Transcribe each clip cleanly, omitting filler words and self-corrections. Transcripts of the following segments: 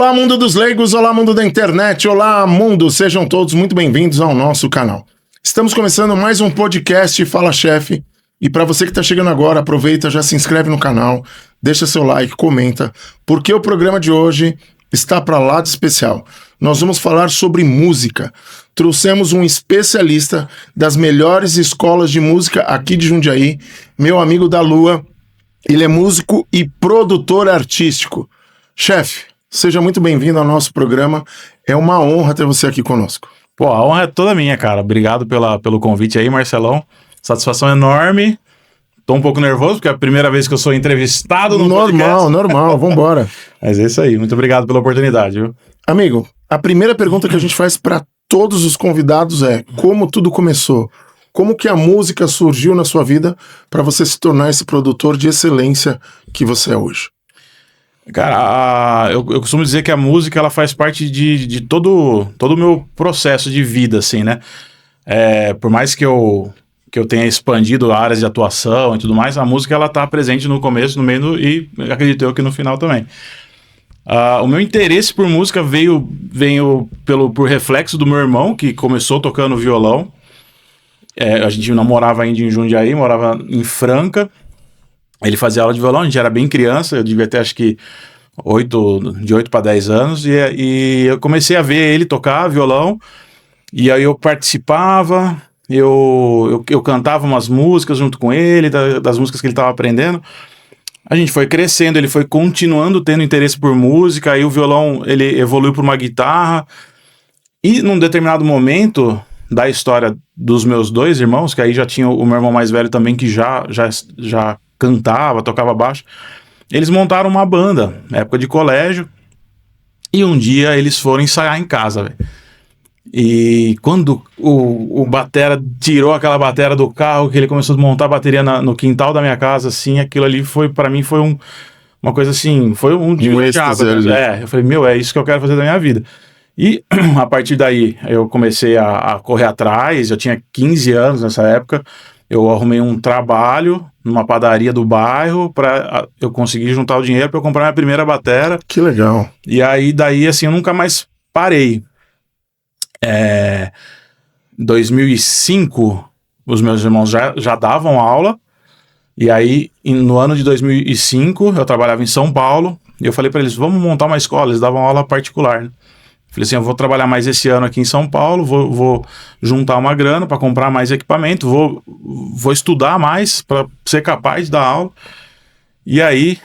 Olá, mundo dos leigos, olá, mundo da internet, olá, mundo, sejam todos muito bem-vindos ao nosso canal. Estamos começando mais um podcast Fala Chefe, e para você que está chegando agora, aproveita, já se inscreve no canal, deixa seu like, comenta, porque o programa de hoje está para lá de especial. Nós vamos falar sobre música. Trouxemos um especialista das melhores escolas de música aqui de Jundiaí, meu amigo da Lua. Ele é músico e produtor artístico. Chefe, seja muito bem-vindo ao nosso programa. É uma honra ter você aqui conosco. Pô, a honra é toda minha, cara. Obrigado pelo convite aí, Marcelão. Satisfação enorme. Tô um pouco nervoso, porque é a primeira vez que eu sou entrevistado no podcast. Normal, vambora. Mas é isso aí. Muito obrigado pela oportunidade, viu? Amigo, a primeira pergunta que a gente faz para todos os convidados é: como tudo começou? Como que a música surgiu na sua vida para você se tornar esse produtor de excelência que você é hoje? Cara, eu costumo dizer que a música ela faz parte de todo o meu processo de vida, assim, né? Por mais que eu tenha expandido áreas de atuação e tudo mais, a música ela tá presente no começo, no meio e acredito eu que no final também. O meu interesse por música veio por reflexo do meu irmão, que começou tocando violão. A gente não morava ainda em Jundiaí, morava em Franca. Ele fazia aula de violão, a gente era bem criança, eu devia ter acho que de 8 para 10 anos, e eu comecei a ver ele tocar violão, e aí eu participava, eu cantava umas músicas junto com ele, das músicas que ele estava aprendendo. A gente foi crescendo, ele foi continuando tendo interesse por música, aí o violão ele evoluiu para uma guitarra, e num determinado momento da história dos meus dois irmãos, que aí já tinha o meu irmão mais velho também, que já cantava, tocava baixo, eles montaram uma banda, na época de colégio, e um dia eles foram ensaiar em casa, velho. E quando o batera tirou aquela batera do carro, que ele começou a montar a bateria no quintal da minha casa, assim, aquilo ali pra mim foi uma coisa assim, foi um êxtase, né? Eu falei, é isso que eu quero fazer da minha vida. E a partir daí eu comecei a correr atrás, eu tinha 15 anos nessa época, eu arrumei um trabalho numa padaria do bairro para eu conseguir juntar o dinheiro para eu comprar minha primeira batera. Que legal. E aí daí assim eu nunca mais parei. Em 2005 os meus irmãos já davam aula, e aí no ano de 2005 eu trabalhava em São Paulo e eu falei para eles, vamos montar uma escola. Eles davam aula particular, né? Falei assim, eu vou trabalhar mais esse ano aqui em São Paulo, vou juntar uma grana para comprar mais equipamento, vou estudar mais para ser capaz de dar aula. E aí,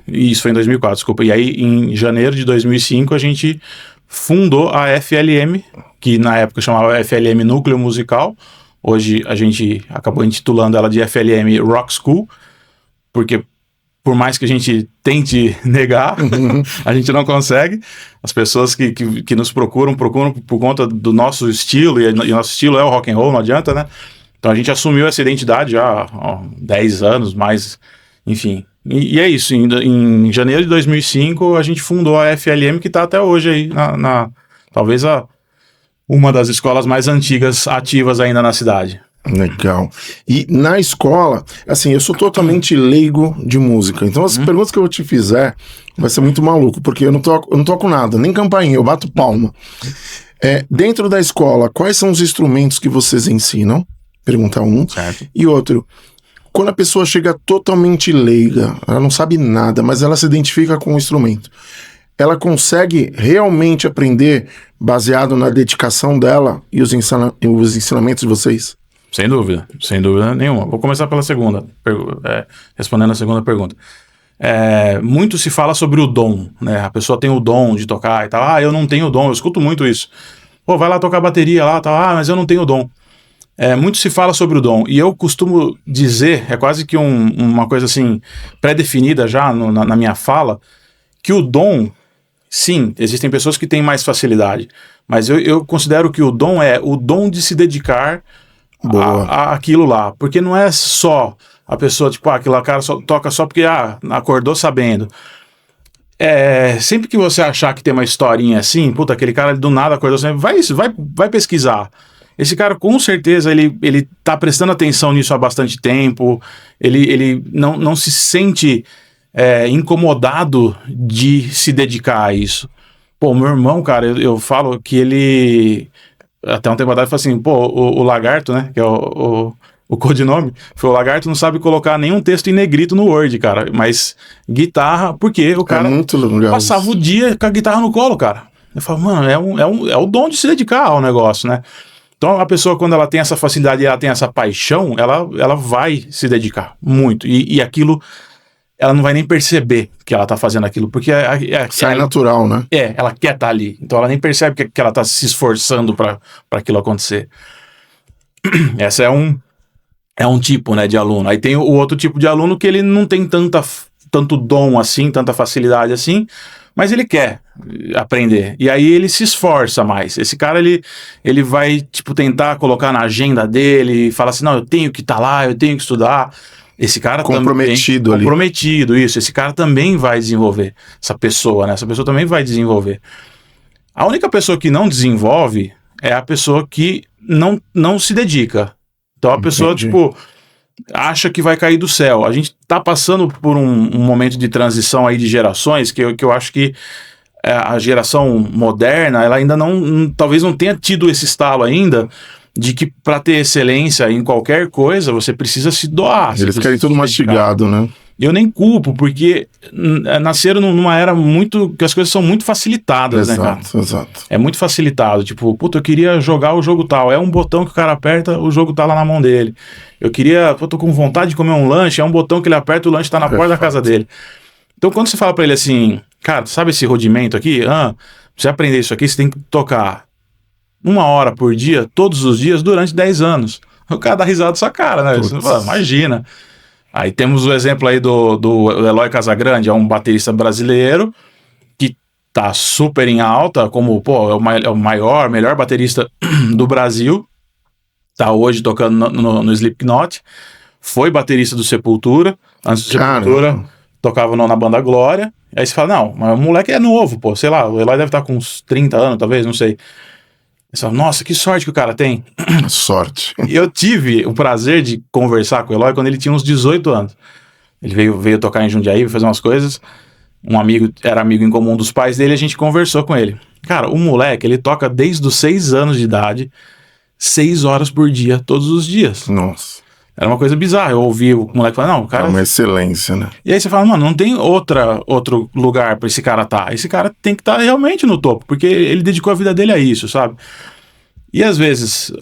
isso foi em 2004, desculpa, e aí em janeiro de 2005 a gente fundou a FLM, que na época chamava FLM Núcleo Musical. Hoje a gente acabou intitulando ela de FLM Rock School, porque por mais que a gente tente negar, a gente não consegue. As pessoas que nos procuram por conta do nosso estilo, e nosso estilo é o rock and roll, não adianta, né? Então a gente assumiu essa identidade já há 10 anos, mais, enfim. E é isso, em janeiro de 2005 a gente fundou a FLM, que está até hoje aí, talvez uma das escolas mais antigas ativas ainda na cidade. Legal. E na escola, assim, eu sou totalmente leigo de música, então as perguntas que eu te fizer vai ser muito maluco, porque eu não toco nada, nem campainha, eu bato palma. Dentro da escola, quais são os instrumentos que vocês ensinam? Pergunta um. Certo. E outro, quando a pessoa chega totalmente leiga, ela não sabe nada, mas ela se identifica com o instrumento, ela consegue realmente aprender baseado na dedicação dela e os ensinamentos de vocês? Sem dúvida nenhuma. Vou começar pela segunda, respondendo a segunda pergunta. Muito se fala sobre o dom, né? A pessoa tem o dom de tocar e tal. Eu não tenho dom, eu escuto muito isso. Pô, vai lá tocar bateria lá, tal. Mas eu não tenho dom. Muito se fala sobre o dom, e eu costumo dizer, é quase que uma coisa assim, pré-definida já na minha fala, que o dom, sim, existem pessoas que têm mais facilidade, mas eu considero que o dom é o dom de se dedicar aquilo lá, porque não é só a pessoa, tipo, aquele cara toca só porque acordou sabendo. Sempre que você achar que tem uma historinha assim, puta, aquele cara do nada acordou sabendo, vai pesquisar. Esse cara, com certeza, ele tá prestando atenção nisso há bastante tempo, ele não se sente incomodado de se dedicar a isso. Pô, meu irmão, cara, eu falo que ele... Até um tempo atrás, eu falei assim, pô, o Lagarto, né, que é o codinome, foi o Lagarto não sabe colocar nenhum texto em negrito no Word, cara, mas guitarra, porque o cara muito legal passava o dia com a guitarra no colo, cara. Eu falo, mano, é o dom de se dedicar ao negócio, né? Então a pessoa, quando ela tem essa facilidade e ela tem essa paixão, ela vai se dedicar muito, e aquilo, ela não vai nem perceber que ela tá fazendo aquilo, porque sai natural, né? ela quer estar ali, então ela nem percebe que ela tá se esforçando para aquilo acontecer. Essa é um tipo, né, de aluno. Aí tem o outro tipo de aluno que ele não tem tanto dom assim, tanta facilidade assim, mas ele quer aprender. E aí ele se esforça mais. Esse cara, ele vai, tipo, tentar colocar na agenda dele, e fala assim, não, eu tenho que estar lá, eu tenho que estudar. Esse cara comprometido também... ali. Comprometido, isso. Esse cara também vai desenvolver. Essa pessoa, né? Essa pessoa também vai desenvolver. A única pessoa que não desenvolve é a pessoa que não se dedica. Então a pessoa, tipo, acha que vai cair do céu. A gente tá passando por um momento de transição aí de gerações que eu acho que a geração moderna, ela ainda talvez não tenha tido esse estalo ainda de que para ter excelência em qualquer coisa, você precisa se doar. Eles querem tudo mastigado, né? Eu nem culpo, porque nasceram numa era que as coisas são muito facilitadas, né, cara? Exato. É muito facilitado. Tipo, puta, eu queria jogar o jogo tal. É um botão que o cara aperta, o jogo tá lá na mão dele. Eu queria, tô com vontade de comer um lanche, é um botão que ele aperta, o lanche tá na porta da casa dele. Então, quando você fala pra ele assim, cara, sabe esse rodimento aqui? Pra você aprender isso aqui, você tem que tocar 1 hora por dia, todos os dias, durante 10 anos. O cara dá risada da sua cara, né? Você fala, imagina. Aí temos o exemplo aí do Eloy Casagrande, é um baterista brasileiro que tá super em alta, como, pô, é o melhor baterista do Brasil, tá hoje tocando no Slipknot, foi baterista do Sepultura, antes do Sepultura tocava na banda Glória, aí você fala, não, mas o moleque é novo, pô, sei lá, o Eloy deve estar com uns 30 anos, talvez, não sei. Você fala, nossa, que sorte que o cara tem. Sorte. Eu tive o prazer de conversar com o Eloy quando ele tinha uns 18 anos. Ele veio tocar em Jundiaí, fazer umas coisas. Era amigo em comum dos pais dele, a gente conversou com ele. Cara, o moleque, ele toca desde os 6 anos de idade, 6 horas por dia, todos os dias. Nossa. Era uma coisa bizarra. Eu ouvi o moleque falar, não, cara... É uma excelência, né? E aí você fala, mano, não tem outro lugar pra esse cara estar. Esse cara tem que estar realmente no topo, porque ele dedicou a vida dele a isso, sabe? E às vezes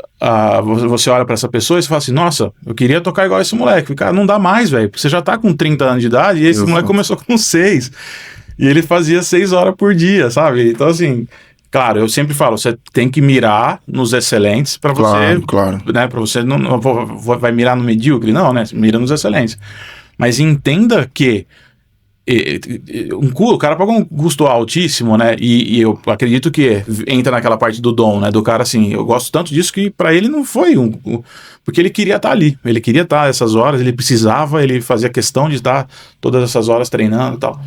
você olha pra essa pessoa e você fala assim, nossa, eu queria tocar igual esse moleque. Cara, não dá mais, velho, porque você já tá com 30 anos de idade e esse moleque começou com 6. E ele fazia 6 horas por dia, sabe? Então, assim... Claro, eu sempre falo, você tem que mirar nos excelentes para você, claro. Né, para você não vai mirar no medíocre, não, né? Mira nos excelentes. Mas entenda que o cara paga um custo altíssimo, né? E eu acredito que entra naquela parte do dom, né? Do cara, assim, eu gosto tanto disso que para ele não foi porque ele queria estar ali, ele queria estar essas horas, ele precisava, ele fazia questão de estar todas essas horas treinando e tal.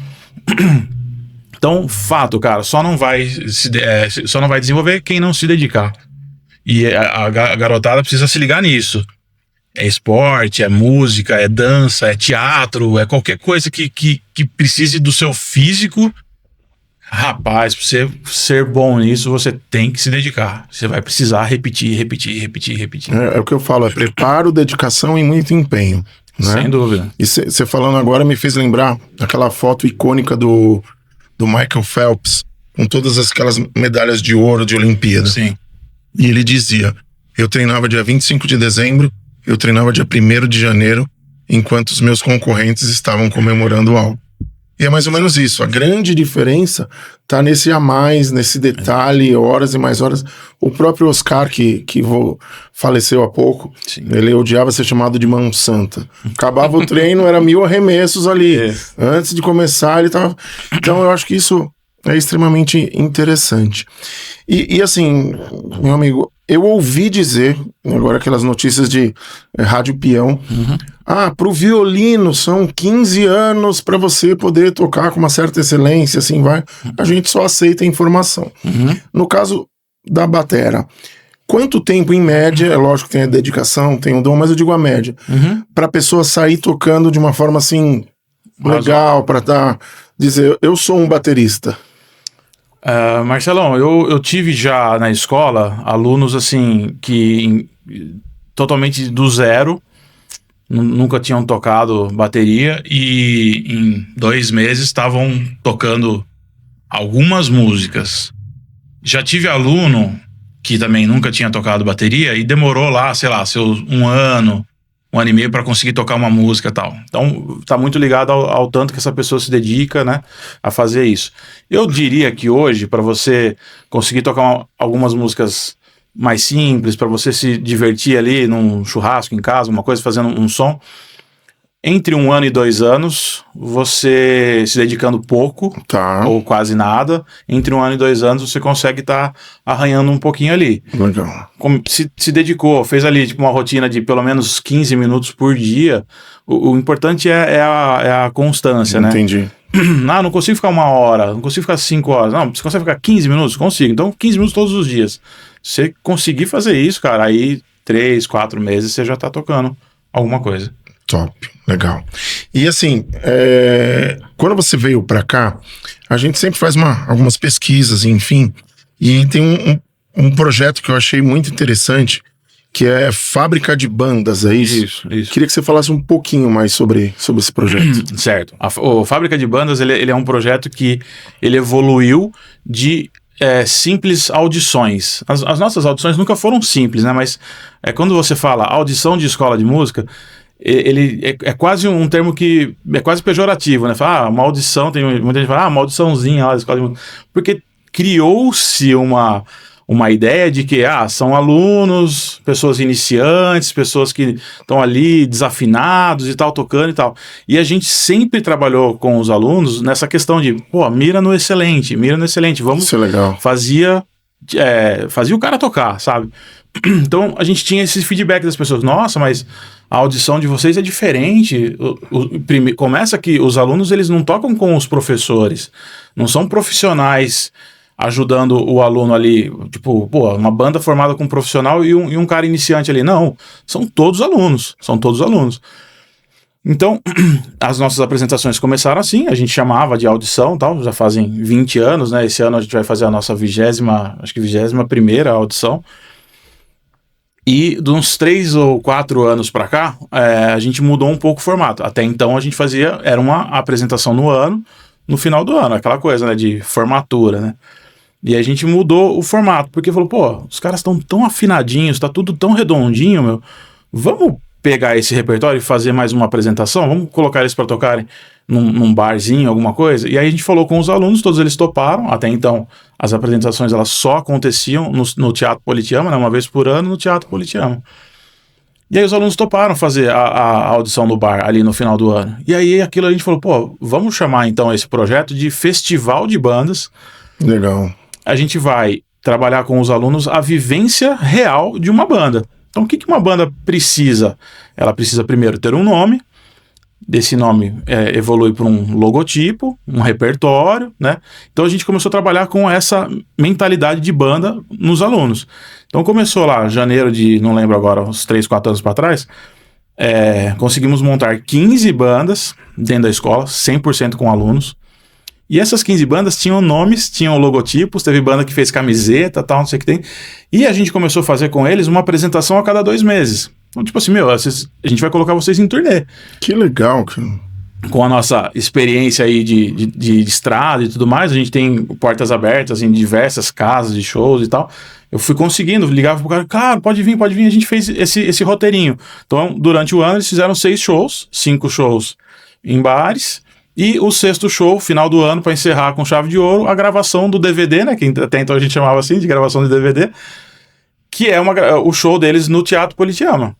Então, fato, cara, só não vai desenvolver quem não se dedicar. E a garotada precisa se ligar nisso. É esporte, é música, é dança, é teatro, é qualquer coisa que precise do seu físico. Rapaz, pra você ser bom nisso, você tem que se dedicar. Você vai precisar repetir. É o que eu falo, é preparo, dedicação e muito empenho. Né? Sem dúvida. E você falando agora me fez lembrar aquela foto icônica do Michael Phelps, com todas aquelas medalhas de ouro de Olimpíada. Sim. E ele dizia, eu treinava dia 25 de dezembro, eu treinava dia 1º de janeiro, enquanto os meus concorrentes estavam comemorando algo. E é mais ou menos isso, a grande diferença tá nesse a mais, nesse detalhe, horas e mais horas. O próprio Oscar, que faleceu há pouco, sim, ele odiava ser chamado de mão santa. Acabava o treino, era 1000 arremessos ali. Antes de começar, ele tava... Então eu acho que isso é extremamente interessante. E assim, meu amigo, eu ouvi dizer, agora aquelas notícias de rádio peão, pro violino são 15 anos para você poder tocar com uma certa excelência, assim vai. A gente só aceita a informação. No caso da batera, quanto tempo em média, é lógico que tem a dedicação, tem o dom, mas eu digo a média, pra pessoa sair tocando de uma forma assim, legal, pra dizer, eu sou um baterista? Marcelão, eu tive já na escola alunos assim que totalmente do zero, nunca tinham tocado bateria e em 2 meses estavam tocando algumas músicas. Já tive aluno que também nunca tinha tocado bateria e demorou lá, sei lá, seus 1 ano e meio para conseguir tocar uma música e tal. Então, tá muito ligado ao tanto que essa pessoa se dedica, né, a fazer isso. Eu diria que hoje, para você conseguir tocar algumas músicas mais simples, para você se divertir ali num churrasco em casa, uma coisa, fazendo um som, entre 1 ano e 2 anos, você se dedicando pouco, ou quase nada, entre 1 ano e 2 anos você consegue estar arranhando um pouquinho ali. Legal. Se dedicou, fez ali tipo, uma rotina de pelo menos 15 minutos por dia, o importante é a constância, né? Entendi. Não consigo ficar 1 hora, não consigo ficar 5 horas. Não, você consegue ficar 15 minutos? Consigo. Então 15 minutos todos os dias. Se você conseguir fazer isso, cara, aí 3, 4 meses você já tá tocando alguma coisa. Top, legal. E assim, quando você veio pra cá, a gente sempre faz algumas pesquisas, enfim, e tem um projeto que eu achei muito interessante, que é Fábrica de Bandas, é isso? Isso. Queria que você falasse um pouquinho mais sobre esse projeto. Certo. O Fábrica de Bandas, ele é um projeto que ele evoluiu de simples audições. As nossas audições nunca foram simples, né? Mas quando você fala audição de escola de música, ele é quase um termo que é quase pejorativo, né? Fala, uma audição, tem muita gente que fala, uma audiçãozinha lá da escola de música. Porque criou-se uma ideia de que são alunos, pessoas iniciantes, pessoas que estão ali desafinados e tal, tocando e tal. E a gente sempre trabalhou com os alunos nessa questão de, mira no excelente. Vamos. Isso é legal. Fazia o cara tocar, sabe? Então a gente tinha esse feedback das pessoas. Nossa, mas a audição de vocês é diferente. Começa que os alunos eles não tocam com os professores, não são profissionais ajudando o aluno ali, tipo, uma banda formada com um profissional e um cara iniciante ali. Não, são todos alunos. Então, as nossas apresentações começaram assim, a gente chamava de audição, tal, já fazem 20 anos, né? Esse ano a gente vai fazer a nossa 21ª audição. E de uns 3 ou 4 anos pra cá, a gente mudou um pouco o formato. Até então a gente era uma apresentação no ano, no final do ano, aquela coisa, né, de formatura, né? E a gente mudou o formato, porque falou, os caras estão tão afinadinhos, tá tudo tão redondinho, meu, vamos pegar esse repertório e fazer mais uma apresentação? Vamos colocar eles para tocarem num barzinho, alguma coisa? E aí a gente falou com os alunos, todos eles toparam. Até então, as apresentações elas só aconteciam no Teatro Politeama, né, uma vez por ano no Teatro Politeama. E aí os alunos toparam fazer a audição no bar ali no final do ano. E aí aquilo a gente falou, vamos chamar então esse projeto de Festival de Bandas. Legal. A gente vai trabalhar com os alunos a vivência real de uma banda. Então, o que uma banda precisa? Ela precisa primeiro ter um nome, desse nome evolui para um logotipo, um repertório, né? Então, a gente começou a trabalhar com essa mentalidade de banda nos alunos. Então, começou lá, janeiro de, não lembro agora, uns 3, 4 anos para trás, conseguimos montar 15 bandas dentro da escola, 100% com alunos. E essas 15 bandas tinham nomes, tinham logotipos, teve banda que fez camiseta, tal, não sei o que tem. E a gente começou a fazer com eles uma apresentação a cada 2 meses. Então, tipo assim, a gente vai colocar vocês em turnê. Que legal, cara. Com a nossa experiência aí de estrada e tudo mais, a gente tem portas abertas em diversas casas de shows e tal. Eu fui conseguindo, ligava pro cara, pode vir, a gente fez esse roteirinho. Então, durante o ano, eles fizeram 6 shows, 5 shows em bares. E o 6º show, final do ano, para encerrar com chave de ouro, a gravação do DVD, né? Que até então a gente chamava assim, de gravação de DVD, que é o show deles no Teatro Politeama.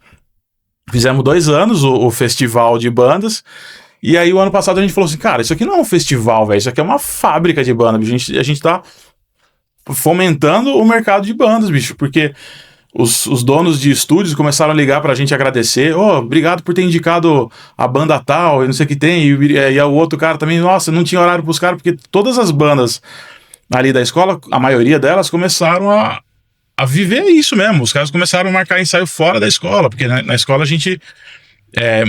Fizemos 2 anos o festival de bandas, e aí o ano passado a gente falou assim, cara, isso aqui não é um festival, velho, isso aqui é uma fábrica de bandas, a gente tá fomentando o mercado de bandas, bicho, porque os donos de estúdios começaram a ligar pra gente agradecer. Obrigado por ter indicado a banda tal, e não sei o que tem. E o outro cara também, nossa, não tinha horário pros caras, porque todas as bandas ali da escola, a maioria delas começaram a viver isso mesmo. Os caras começaram a marcar ensaio fora da escola, porque na escola a gente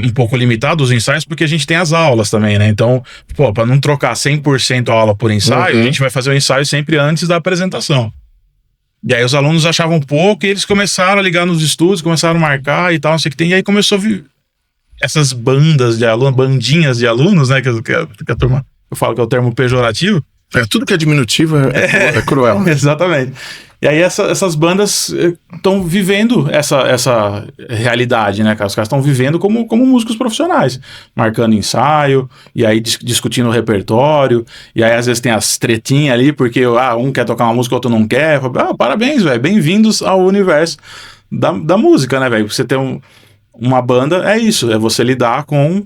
um pouco limitado os ensaios, porque a gente tem as aulas também, né? Então, pô, pra não trocar 100% a aula por ensaio, a gente vai fazer o ensaio sempre antes da apresentação. E aí os alunos achavam pouco e eles começaram a ligar nos estúdios, começaram a marcar e tal, não sei o que tem. E aí começou a vir essas bandas de alunos, bandinhas de alunos, né? Que a turma, eu falo que é o termo pejorativo. Tudo que é diminutivo é cruel. Né? Exatamente. E aí essas bandas estão vivendo essa realidade, né, cara? Os caras estão vivendo como músicos profissionais, marcando ensaio, e aí discutindo o repertório, e aí às vezes tem as tretinhas ali, porque um quer tocar uma música, o outro não quer. Parabéns, velho, bem-vindos ao universo da música, né, velho? Você ter uma banda, é isso, é você lidar com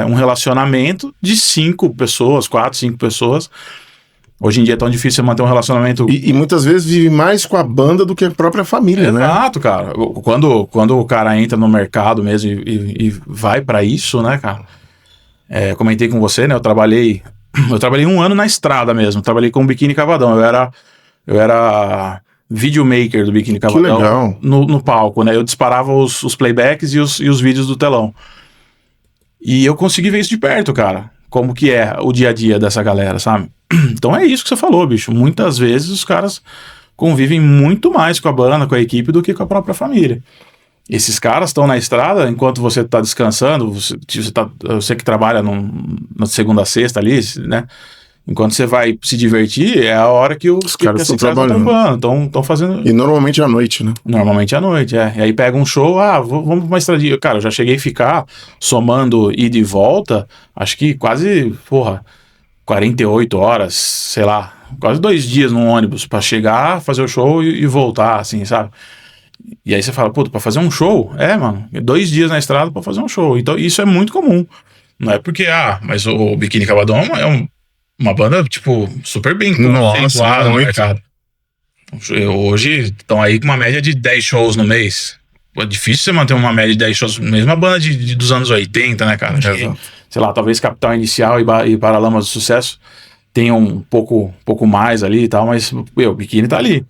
um relacionamento de 5 pessoas, 4, 5 pessoas. Hoje em dia é tão difícil manter um relacionamento... E muitas vezes vive mais com a banda do que a própria família, né? Exato, cara. Quando o cara entra no mercado mesmo e vai pra isso, né, cara? Comentei com você, né? Eu trabalhei 1 ano na estrada mesmo. Trabalhei com o Biquíni Cavadão. Eu era videomaker do Biquíni Cavadão. Que legal. No palco, né? Eu disparava os playbacks e os vídeos do telão. E eu consegui ver isso de perto, cara. Como que é o dia a dia dessa galera, sabe? Então é isso que você falou, bicho. Muitas vezes os caras convivem muito mais com a banda, com a equipe, do que com a própria família. Esses caras estão na estrada enquanto você tá descansando, você que trabalha na segunda a sexta ali, né? Enquanto você vai se divertir, é a hora que os caras estão trabalhando. Estão fazendo... E normalmente é à noite, né? Normalmente é à noite, E aí pega um show, vamos pra uma estradinha. Cara, eu já cheguei a ficar somando ida e volta, acho que quase, 48 horas, sei lá, quase 2 dias num ônibus pra chegar, fazer o show e voltar, assim, sabe? E aí você fala, pra fazer um show? Mano, 2 dias na estrada pra fazer um show. Então isso é muito comum. Não é porque, mas o Biquíni Cavadão é uma banda, tipo, super bem conceituada no mercado. Hoje estão aí com uma média de 10 shows no mês. É difícil você manter uma média de 10 shows no mês. Uma banda dos anos 80, né, cara? Sei lá, talvez Capital Inicial e Paralamas do Sucesso tenham um pouco mais ali e tal, mas o Biquíni tá ali.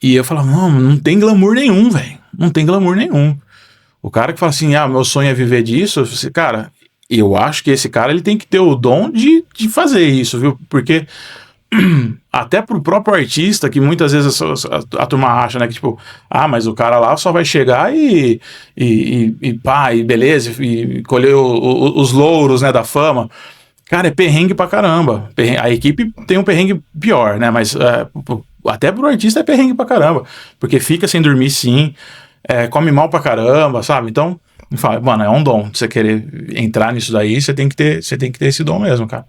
E eu falava, não tem glamour nenhum, velho. Não tem glamour nenhum. O cara que fala assim, meu sonho é viver disso, eu falei, cara, eu acho que esse cara ele tem que ter o dom de fazer isso, viu? Porque até pro próprio artista, que muitas vezes a turma acha, né, que tipo, mas o cara lá só vai chegar e beleza, e colher os louros, né, da fama. Cara, é perrengue pra caramba. A equipe tem um perrengue pior, né, mas até pro artista é perrengue pra caramba, porque fica sem dormir sim, come mal pra caramba, sabe? Então, mano, é um dom. Você querer entrar nisso daí, você tem que ter esse dom mesmo, cara.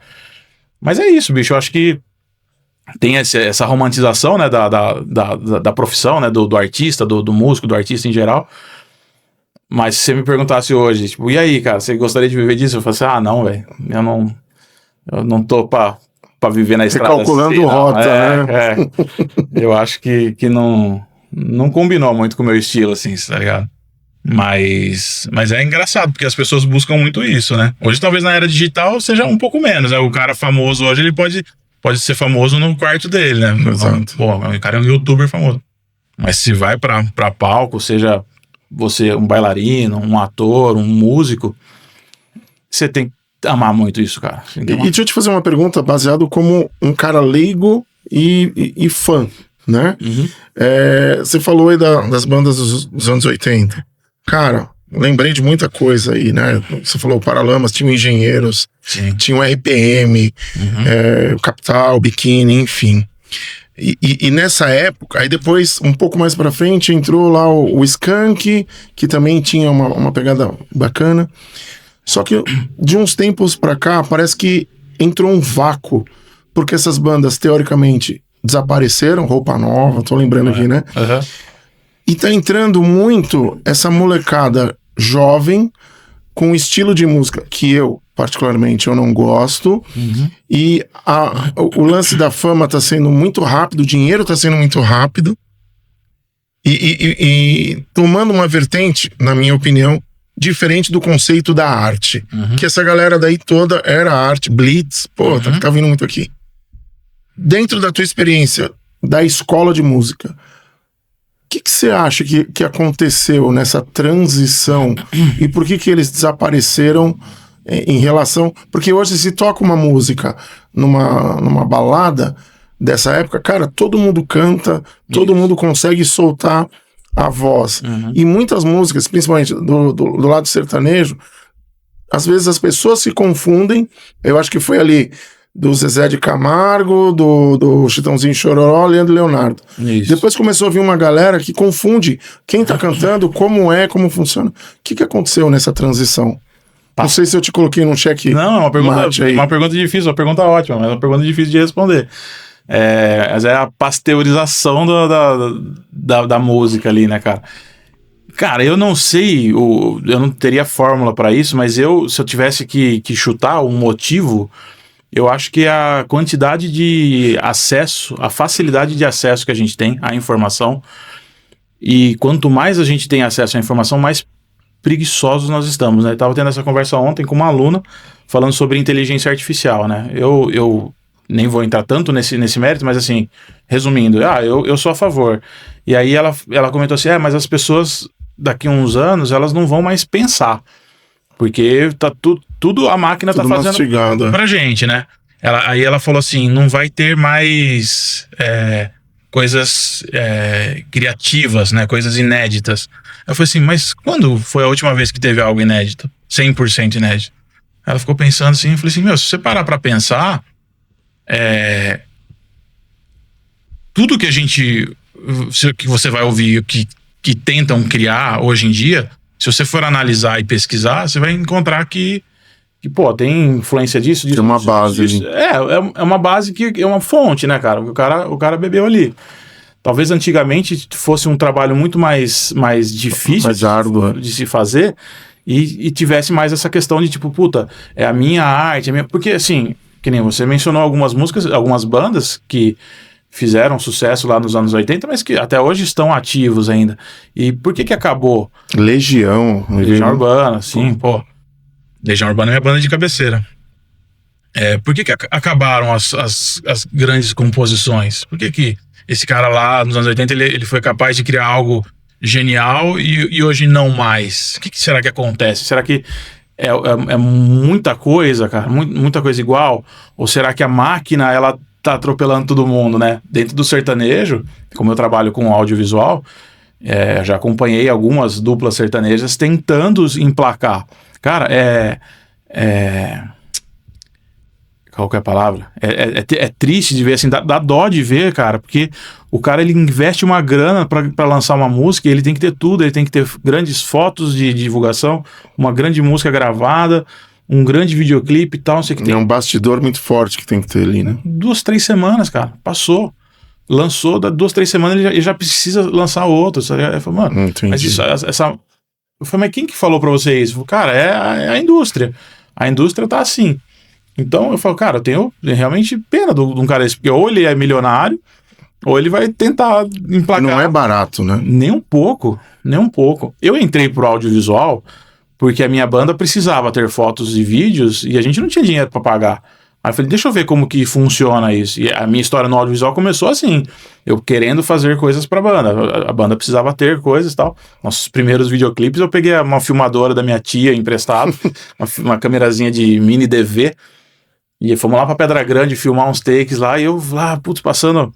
Mas é isso, bicho. Eu acho que tem essa romantização, né, da profissão, né, do artista, do músico, do artista em geral. Mas se você me perguntasse hoje, tipo, e aí, cara, você gostaria de viver disso? Eu falasse, não, velho, eu não tô pra viver na estrada. Calculando assim, rota, né? Eu acho que não combinou muito com o meu estilo, assim, tá ligado? Mas é engraçado, porque as pessoas buscam muito isso, né? Hoje, talvez na era digital, seja um pouco menos, né? O cara famoso hoje, ele pode ser famoso no quarto dele, né? Exato. O cara é um youtuber famoso. Mas se vai pra palco, seja você um bailarino, um ator, um músico, você tem que amar muito isso, cara. E deixa eu te fazer uma pergunta baseado como um cara leigo e fã, né? Uhum. Você falou aí das bandas dos anos 80. Cara, lembrei de muita coisa aí, né? Você falou Paralamas, tinha o Engenheiros, sim, tinha o RPM, o Capital, o Biquíni, enfim. E nessa época, aí depois, um pouco mais pra frente, entrou lá o Skank, que também tinha uma pegada bacana. Só que de uns tempos pra cá, parece que entrou um vácuo, porque essas bandas, teoricamente, desapareceram, Roupa Nova, tô lembrando aqui, né? E tá entrando muito essa molecada jovem com um estilo de música que eu, particularmente, eu não gosto. E o lance da fama tá sendo muito rápido, o dinheiro tá sendo muito rápido. E tomando uma vertente, na minha opinião, diferente do conceito da arte. Que essa galera daí toda era arte, Blitz, tá vindo muito aqui. Dentro da tua experiência da escola de música, o que você acha que aconteceu nessa transição e por que eles desapareceram em relação... Porque hoje se toca uma música numa balada dessa época, cara, todo mundo canta, todo mundo consegue soltar a voz. E muitas músicas, principalmente do lado sertanejo, às vezes as pessoas se confundem. Eu acho que foi ali do Zezé de Camargo, do Chitãozinho Chororó, Leandro e Leonardo. Isso. Depois começou a vir uma galera que confunde quem tá cantando, como funciona. O que aconteceu nessa transição? Não sei se eu te coloquei num cheque. Não, uma pergunta difícil, uma pergunta ótima, mas uma pergunta difícil de responder. Mas é a pasteurização da música ali, né, cara? Cara, eu não sei, eu não teria fórmula para isso, mas se eu tivesse que chutar um motivo, eu acho que a quantidade de acesso, a facilidade de acesso que a gente tem à informação, e quanto mais a gente tem acesso à informação, mais preguiçosos nós estamos, né? Eu tava tendo essa conversa ontem com uma aluna falando sobre inteligência artificial, né? Eu nem vou entrar tanto nesse mérito, mas assim, resumindo, eu sou a favor. E aí ela comentou assim, mas as pessoas daqui a uns anos, elas não vão mais pensar, porque tá tudo a máquina tudo tá fazendo mastigado pra gente, né? Aí ela falou assim, não vai ter mais coisas criativas, né? Coisas inéditas. Eu falei assim, mas quando foi a última vez que teve algo inédito? 100% inédito. Ela ficou pensando assim, eu falei assim, se você parar pra pensar, tudo que que você vai ouvir, que tentam criar hoje em dia, se você for analisar e pesquisar, você vai encontrar que tem influência disso. Tem uma base. Disso. É uma base que é uma fonte, né, cara? O cara bebeu ali. Talvez antigamente fosse um trabalho muito mais difícil, mais árduo de se fazer, e tivesse mais essa questão de tipo, é a minha arte, porque assim, que nem você mencionou algumas músicas, algumas bandas que fizeram sucesso lá nos anos 80, mas que até hoje estão ativos ainda. E por que acabou? Legião Urbana, sim, Legião Urbana é minha banda de cabeceira. Por que acabaram as grandes composições? Por que esse cara lá nos anos 80 ele foi capaz de criar algo genial e hoje não mais? O que será que acontece? Será que é muita coisa, cara? Muita coisa igual? Ou será que a máquina, ela tá atropelando todo mundo, né? Dentro do sertanejo, como eu trabalho com audiovisual, já acompanhei algumas duplas sertanejas tentando emplacar. Cara, qual que é a palavra? É triste de ver, assim, dá dó de ver, cara, porque o cara, ele investe uma grana pra lançar uma música, e ele tem que ter tudo, ele tem que ter grandes fotos de divulgação, uma grande música gravada, um grande videoclipe e tal, não sei o que tem. É um bastidor muito forte que tem que ter ali, né? 2-3 semanas, cara, passou. Lançou, 2-3 semanas ele já precisa lançar outro. Eu falei, mano, mas isso, eu falei, mas quem que falou pra você isso? Eu falei, cara, é a indústria. A indústria tá assim. Então eu falo, cara, eu tenho realmente pena de um cara desse, porque ou ele é milionário, ou ele vai tentar emplacar. Não é barato, né? Nem um pouco. Eu entrei pro audiovisual porque a minha banda precisava ter fotos e vídeos e a gente não tinha dinheiro pra pagar. Aí eu falei, deixa eu ver como que funciona isso. E a minha história no audiovisual começou assim, eu querendo fazer coisas pra banda. A banda precisava ter coisas e tal. Nossos primeiros videoclipes eu peguei uma filmadora da minha tia emprestada, uma câmerazinha de mini DV, e fomos lá pra Pedra Grande filmar uns takes lá, e eu lá, passando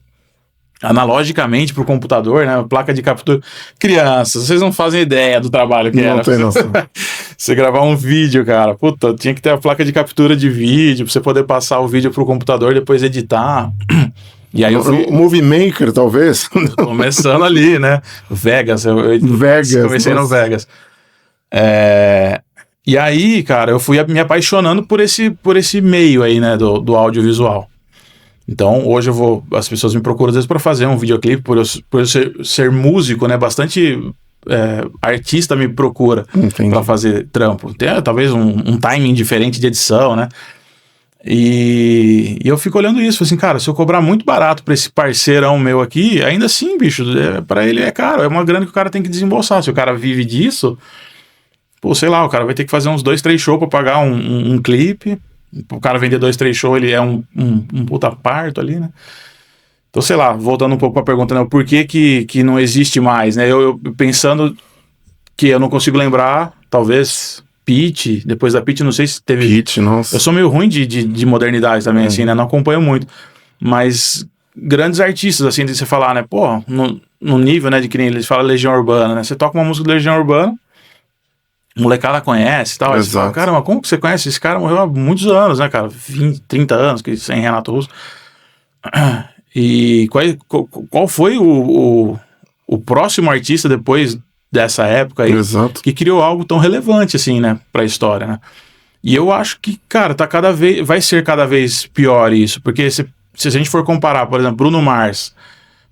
analogicamente pro computador, né, placa de captura. Crianças, vocês não fazem ideia do trabalho que era. Não tem noção. Você gravar um vídeo, cara, tinha que ter a placa de captura de vídeo pra você poder passar o vídeo pro computador e depois editar. E aí o Movie Maker, talvez? Começando ali, né? Vegas. Comecei no Vegas. E aí, cara, eu fui me apaixonando por esse meio aí, né, do audiovisual. Então, hoje as pessoas me procuram às vezes para fazer um videoclipe, por eu ser músico, né, bastante artista me procura para fazer trampo. Tem talvez um timing diferente de edição, né? E eu fico olhando isso, assim, cara, se eu cobrar muito barato pra esse parceirão meu aqui, ainda assim, bicho, pra ele é caro, é uma grana que o cara tem que desembolsar. Se o cara vive disso, sei lá, o cara vai ter que fazer uns 2-3 shows pra pagar um clipe. O cara vender 2-3 shows, ele é um puta parto ali, né? Então, sei lá, voltando um pouco para a pergunta, né? Por que não existe mais, né? Eu pensando que eu não consigo lembrar, talvez Pitty, depois da Pitty, não sei se teve... Pitty, nossa. Eu sou meio ruim de modernidade também, assim, né? Não acompanho muito. Mas grandes artistas, assim, de você falar, né? Pô, no nível, né, de que nem eles falam Legião Urbana, né? Você toca uma música de Legião Urbana, molecada conhece e tal. Aí você fala, caramba, como que você conhece? Esse cara morreu há muitos anos, né, cara? 20, 30 anos, sem Renato Russo. E qual foi o próximo artista depois dessa época aí que criou algo tão relevante assim, né, pra história, né? E eu acho que, cara, vai ser cada vez pior isso, porque se a gente for comparar, por exemplo, Bruno Mars.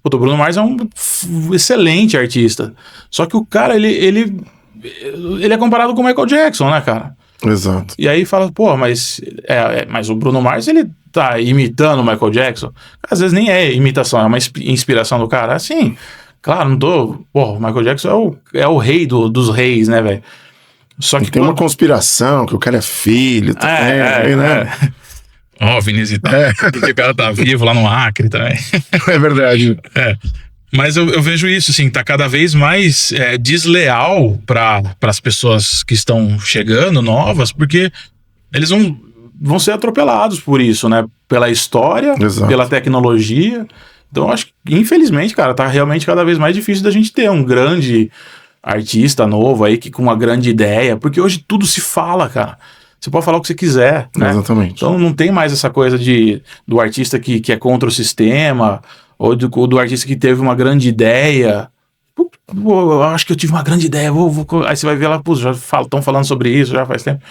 O Bruno Mars é um excelente artista, só que o cara, ele é comparado com o Michael Jackson, né, cara? Exato. E aí fala, pô, mas o Bruno Mars, ele tá imitando o Michael Jackson. Às vezes nem é imitação, é uma inspiração do cara. Assim, claro, não tô... Pô, o Michael Jackson é o rei dos reis, né, velho? Só que tem uma conspiração, que o cara é filho também, né? Ó, Vinícius, que o cara tá vivo lá no Acre também. É verdade. Mas eu vejo isso, assim, tá cada vez mais desleal para as pessoas que estão chegando, novas, porque eles vão ser atropelados por isso, né? Pela história, pela tecnologia. Então, eu acho que, infelizmente, cara, tá realmente cada vez mais difícil da gente ter um grande artista novo aí, com uma grande ideia, porque hoje tudo se fala, cara. Você pode falar o que você quiser, né? Exatamente. Então não tem mais essa coisa do artista que é contra o sistema, ou do artista que teve uma grande ideia. Eu acho que eu tive uma grande ideia, aí você vai ver lá, já estão falando sobre isso já faz tempo.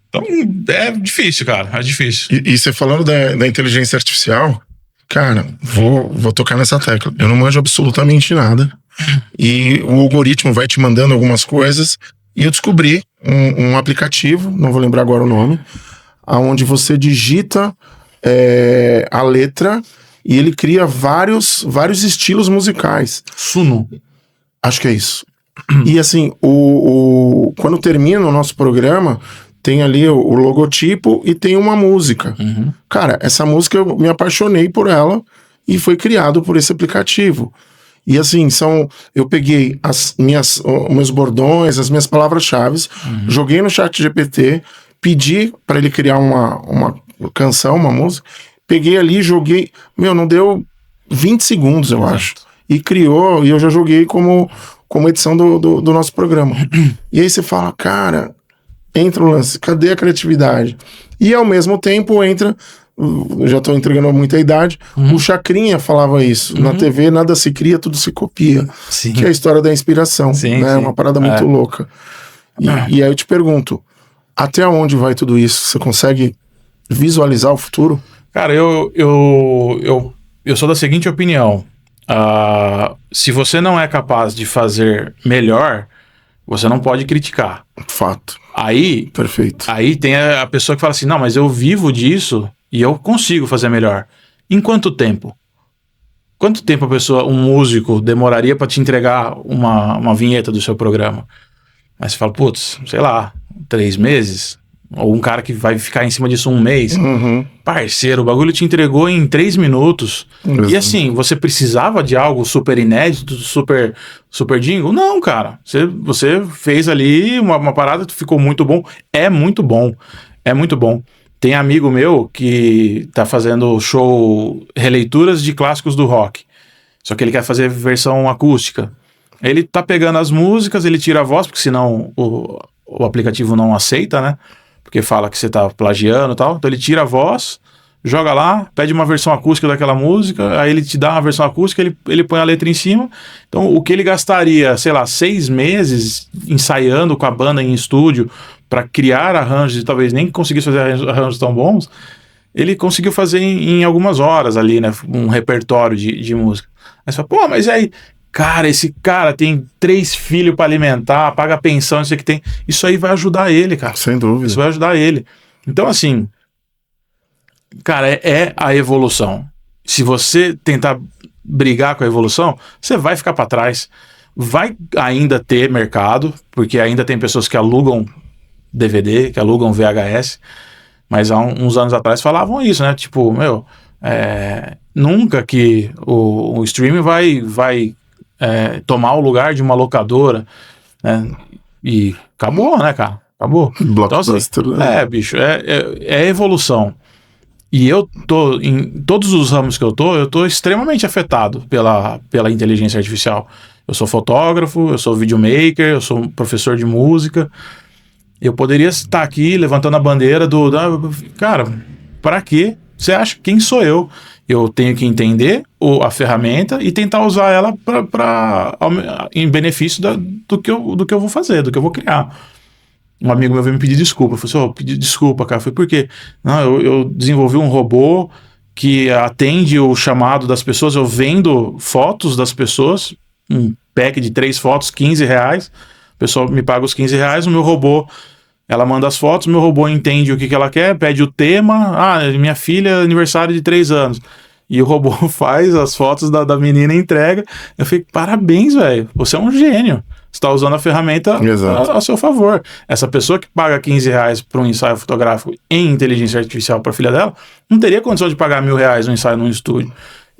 Então é difícil, cara, é difícil. E você falando da inteligência artificial, cara, vou tocar nessa tecla. Eu não manjo absolutamente nada. E o algoritmo vai te mandando algumas coisas. E eu descobri um aplicativo, não vou lembrar agora o nome, onde você digita a letra e ele cria vários estilos musicais. Suno. Acho que é isso. E assim, quando termina o nosso programa, tem ali o logotipo e tem uma música. Uhum. Cara, essa música eu me apaixonei por ela e foi criado por esse aplicativo. E assim, eu peguei os meus bordões, as minhas palavras-chave, joguei no chat GPT, pedi para ele criar uma canção, uma música, peguei ali, joguei, não deu 20 segundos, eu acho. E criou, e eu já joguei como edição do nosso programa. E aí você fala, cara, entra o lance, cadê a criatividade? E ao mesmo tempo entra... Eu já tô entregando muita idade. O Chacrinha falava isso. Na TV nada se cria, tudo se copia. Sim. Que é a história da inspiração, né? Uma parada muito louca. E aí eu te pergunto, até onde vai tudo isso? Você consegue visualizar o futuro? Cara, eu sou da seguinte opinião. Se você não é capaz de fazer melhor, você não pode criticar. Fato. Perfeito. Aí tem a pessoa que fala assim, não, mas eu vivo disso e eu consigo fazer melhor. Em quanto tempo? Quanto tempo um músico, demoraria para te entregar uma vinheta do seu programa? Aí você fala, putz, sei lá, 3 meses? Ou um cara que vai ficar em cima disso 1 mês? Parceiro, o bagulho te entregou em 3 minutos. E assim, você precisava de algo super inédito, super jingle? Não, cara. Você fez ali uma parada que ficou muito bom. É muito bom. É muito bom. Tem amigo meu que tá fazendo releituras de clássicos do rock. Só que ele quer fazer versão acústica. Ele tá pegando as músicas, ele tira a voz, porque senão o aplicativo não aceita, né? Porque fala que você tá plagiando e tal. Então ele tira a voz, joga lá, pede uma versão acústica daquela música, aí ele te dá uma versão acústica, ele põe a letra em cima. Então o que ele gastaria, sei lá, 6 meses ensaiando com a banda em estúdio para criar arranjos e talvez nem conseguisse fazer arranjos tão bons, ele conseguiu fazer em algumas horas ali, né? Um repertório de música. Aí você fala, pô, mas aí... Cara, esse cara tem 3 filhos para alimentar, paga pensão, isso que tem. Isso aí vai ajudar ele, cara. Sem dúvida. Isso vai ajudar ele. Então, assim, cara, é a evolução. Se você tentar brigar com a evolução, você vai ficar para trás. Vai ainda ter mercado, porque ainda tem pessoas que alugam DVD, que alugam VHS. Mas há uns anos atrás falavam isso, né? Tipo, Nunca que o streaming vai tomar o lugar de uma locadora, né? E acabou, né, cara? Acabou. Blockbuster, então, assim, bicho, é evolução. E eu tô, em todos os ramos que eu tô extremamente afetado pela inteligência artificial. Eu sou fotógrafo, eu sou videomaker, eu sou professor de música. Eu poderia estar aqui levantando a bandeira cara, para quê? Você acha quem sou eu? Eu tenho que entender a ferramenta e tentar usar ela em benefício do que eu vou fazer, do que eu vou criar. Um amigo meu veio me pedir desculpa. Eu falei assim, pedi desculpa, cara. Foi por quê? Não, eu desenvolvi um robô que atende o chamado das pessoas. Eu vendo fotos das pessoas, um pack de 3 fotos, R$15. O pessoal me paga os R$15. O meu robô, ela manda as fotos, o meu robô entende o que ela quer, pede o tema. Minha filha, aniversário de 3 anos. E o robô faz as fotos da menina e entrega. Eu falei, parabéns, velho. Você é um gênio. Você está usando a ferramenta a seu favor. Essa pessoa que paga R$15 para um ensaio fotográfico em inteligência artificial para a filha dela, não teria condição de pagar R$1.000 um ensaio num estúdio.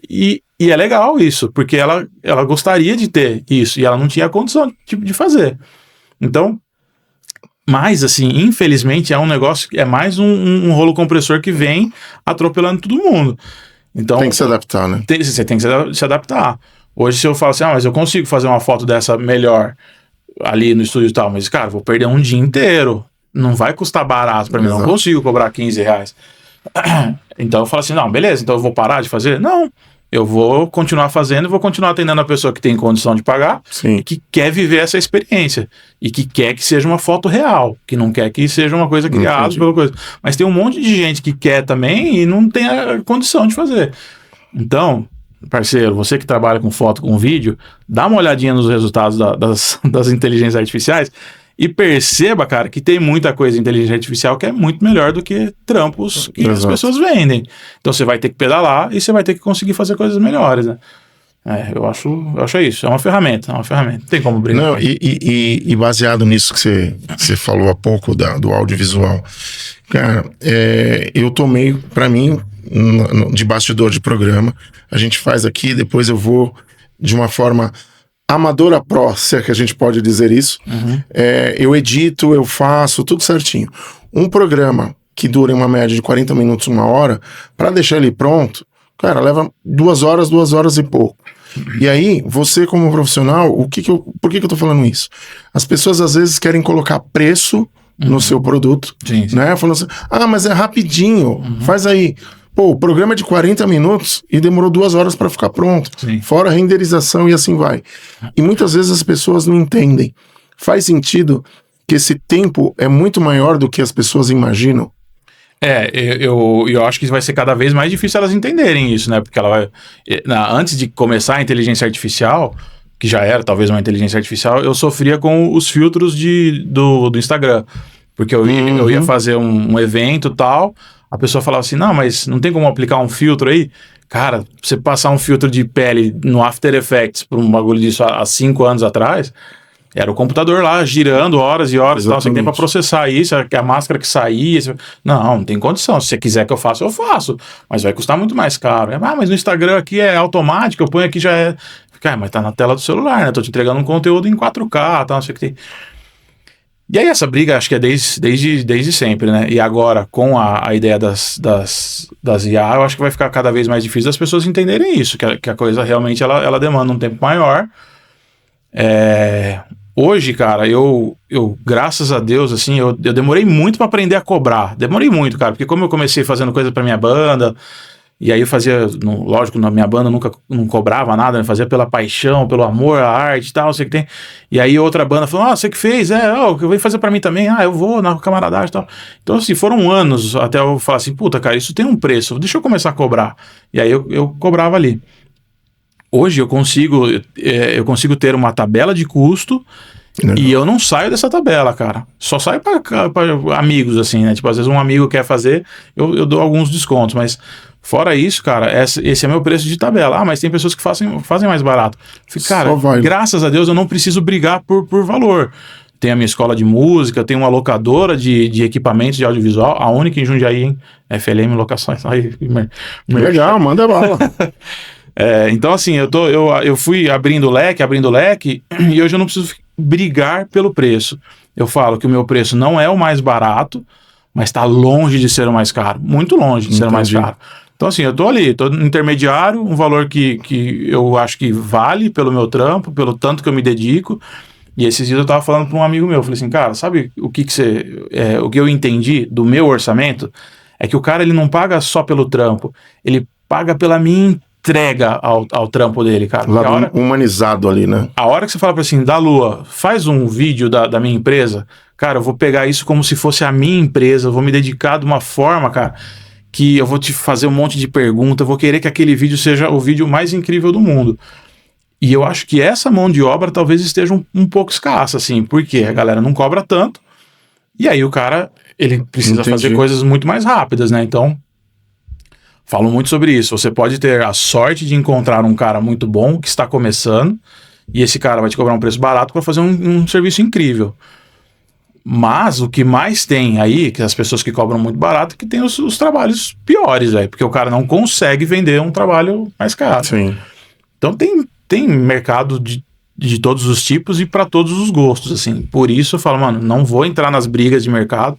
E é legal isso, porque ela gostaria de ter isso, e ela não tinha condição de fazer. Então, mas assim, infelizmente é um negócio, é mais um rolo compressor que vem atropelando todo mundo. Então, tem que se adaptar, né? Você tem que se adaptar. Hoje, se eu falo assim, mas eu consigo fazer uma foto dessa melhor ali no estúdio e tal, mas, cara, vou perder um dia inteiro. Não vai custar barato pra mim, não consigo cobrar R$15. Então eu falo assim, não, beleza, então eu vou parar de fazer? Não, eu vou continuar fazendo e vou continuar atendendo a pessoa que tem condição de pagar, e que quer viver essa experiência, e que quer que seja uma foto real, que não quer que seja uma coisa criada pela coisa. Mas tem um monte de gente que quer também e não tem a condição de fazer. Então, parceiro, você que trabalha com foto, com vídeo, dá uma olhadinha nos resultados das inteligências artificiais e perceba, cara, que tem muita coisa em inteligência artificial que é muito melhor do que trampos que as pessoas vendem. Então você vai ter que pedalar e você vai ter que conseguir fazer coisas melhores, né? Eu acho isso. É uma ferramenta. Não tem como brincar. Não, e baseado nisso que você falou há pouco do audiovisual, cara, eu tomei, pra mim, de bastidor de programa, a gente faz aqui, depois eu vou de uma forma amadora pro, se é que a gente pode dizer isso. Eu edito, eu faço tudo certinho. Um programa que dura uma média de 40 minutos, 1 hora, para deixar ele pronto, cara, leva 2 horas e pouco. E aí, você como profissional, por que eu tô falando isso? As pessoas às vezes querem colocar preço no seu produto, né? Falando assim, mas é rapidinho, faz aí. Pô, o programa é de 40 minutos e demorou 2 horas para ficar pronto. Fora a renderização e assim vai. E muitas vezes as pessoas não entendem. Faz sentido que esse tempo é muito maior do que as pessoas imaginam? Eu acho que vai ser cada vez mais difícil elas entenderem isso, né? Porque antes de começar a inteligência artificial, que já era talvez uma inteligência artificial, eu sofria com os filtros do Instagram. Porque eu ia fazer um evento e tal, a pessoa falava assim, não, mas não tem como aplicar um filtro aí? Cara, você passar um filtro de pele no After Effects por um bagulho disso há 5 anos atrás, era o computador lá girando horas e horas e tal, você tem pra processar isso, a máscara que saía. Não tem condição. Se você quiser que eu faça, eu faço. Mas vai custar muito mais caro. Mas no Instagram aqui é automático, eu ponho aqui já é. Cara, mas tá na tela do celular, né? Tô te entregando um conteúdo em 4K, tal, não sei o que tem. E aí essa briga acho que é desde sempre, né? E agora, com a ideia das IA, eu acho que vai ficar cada vez mais difícil das pessoas entenderem isso, que a coisa realmente ela demanda um tempo maior. Hoje, cara, eu graças a Deus, assim, eu demorei muito pra aprender a cobrar. Demorei muito, cara, porque como eu comecei fazendo coisa pra minha banda, e aí eu fazia, lógico, na minha banda nunca não cobrava nada, né? Fazia pela paixão, pelo amor à arte e tal, sei que tem. E aí outra banda falou, você que fez, eu vou fazer pra mim também, eu vou na camaradagem e tal. Então, assim, foram anos até eu falar assim, puta, cara, isso tem um preço, deixa eu começar a cobrar. E aí eu cobrava ali. Hoje eu consigo ter uma tabela de custo e eu não saio dessa tabela, cara. Só saio pra amigos, assim, né? Tipo, às vezes um amigo quer fazer, eu dou alguns descontos, mas fora isso, cara, esse é meu preço de tabela. Mas tem pessoas que fazem mais barato. Cara, graças a Deus eu não preciso brigar por valor. tenho a minha escola de música, tenho uma locadora de equipamentos de audiovisual, a única em Jundiaí, hein? FLM Locações. Aí, Legal, manda bala. Então, assim, eu fui abrindo leque, e hoje eu não preciso brigar pelo preço. Eu falo que o meu preço não é o mais barato, mas está longe de ser o mais caro. Muito longe de ser o mais caro. Então, assim, eu tô ali, tô no intermediário, um valor que eu acho que vale pelo meu trampo, pelo tanto que eu me dedico. E esses dias eu tava falando para um amigo meu, eu falei assim, cara, sabe o que eu entendi do meu orçamento? É que o cara, ele não paga só pelo trampo, ele paga pela minha entrega ao trampo dele, cara. Lado humanizado ali, né? A hora que você fala pra assim, da Lua, faz um vídeo da minha empresa, cara, eu vou pegar isso como se fosse a minha empresa, eu vou me dedicar de uma forma, cara, que eu vou te fazer um monte de perguntas, eu vou querer que aquele vídeo seja o vídeo mais incrível do mundo. E eu acho que essa mão de obra talvez esteja um pouco escassa, assim, porque a galera não cobra tanto, e aí o cara, ele precisa fazer coisas muito mais rápidas, né? Então, falo muito sobre isso. Você pode ter a sorte de encontrar um cara muito bom que está começando, e esse cara vai te cobrar um preço barato para fazer um serviço incrível. Mas o que mais tem aí, que as pessoas que cobram muito barato, que tem os trabalhos piores, velho, porque o cara não consegue vender um trabalho mais caro. Sim. Então tem mercado de todos os tipos e para todos os gostos, assim. Por isso eu falo, mano, não vou entrar nas brigas de mercado.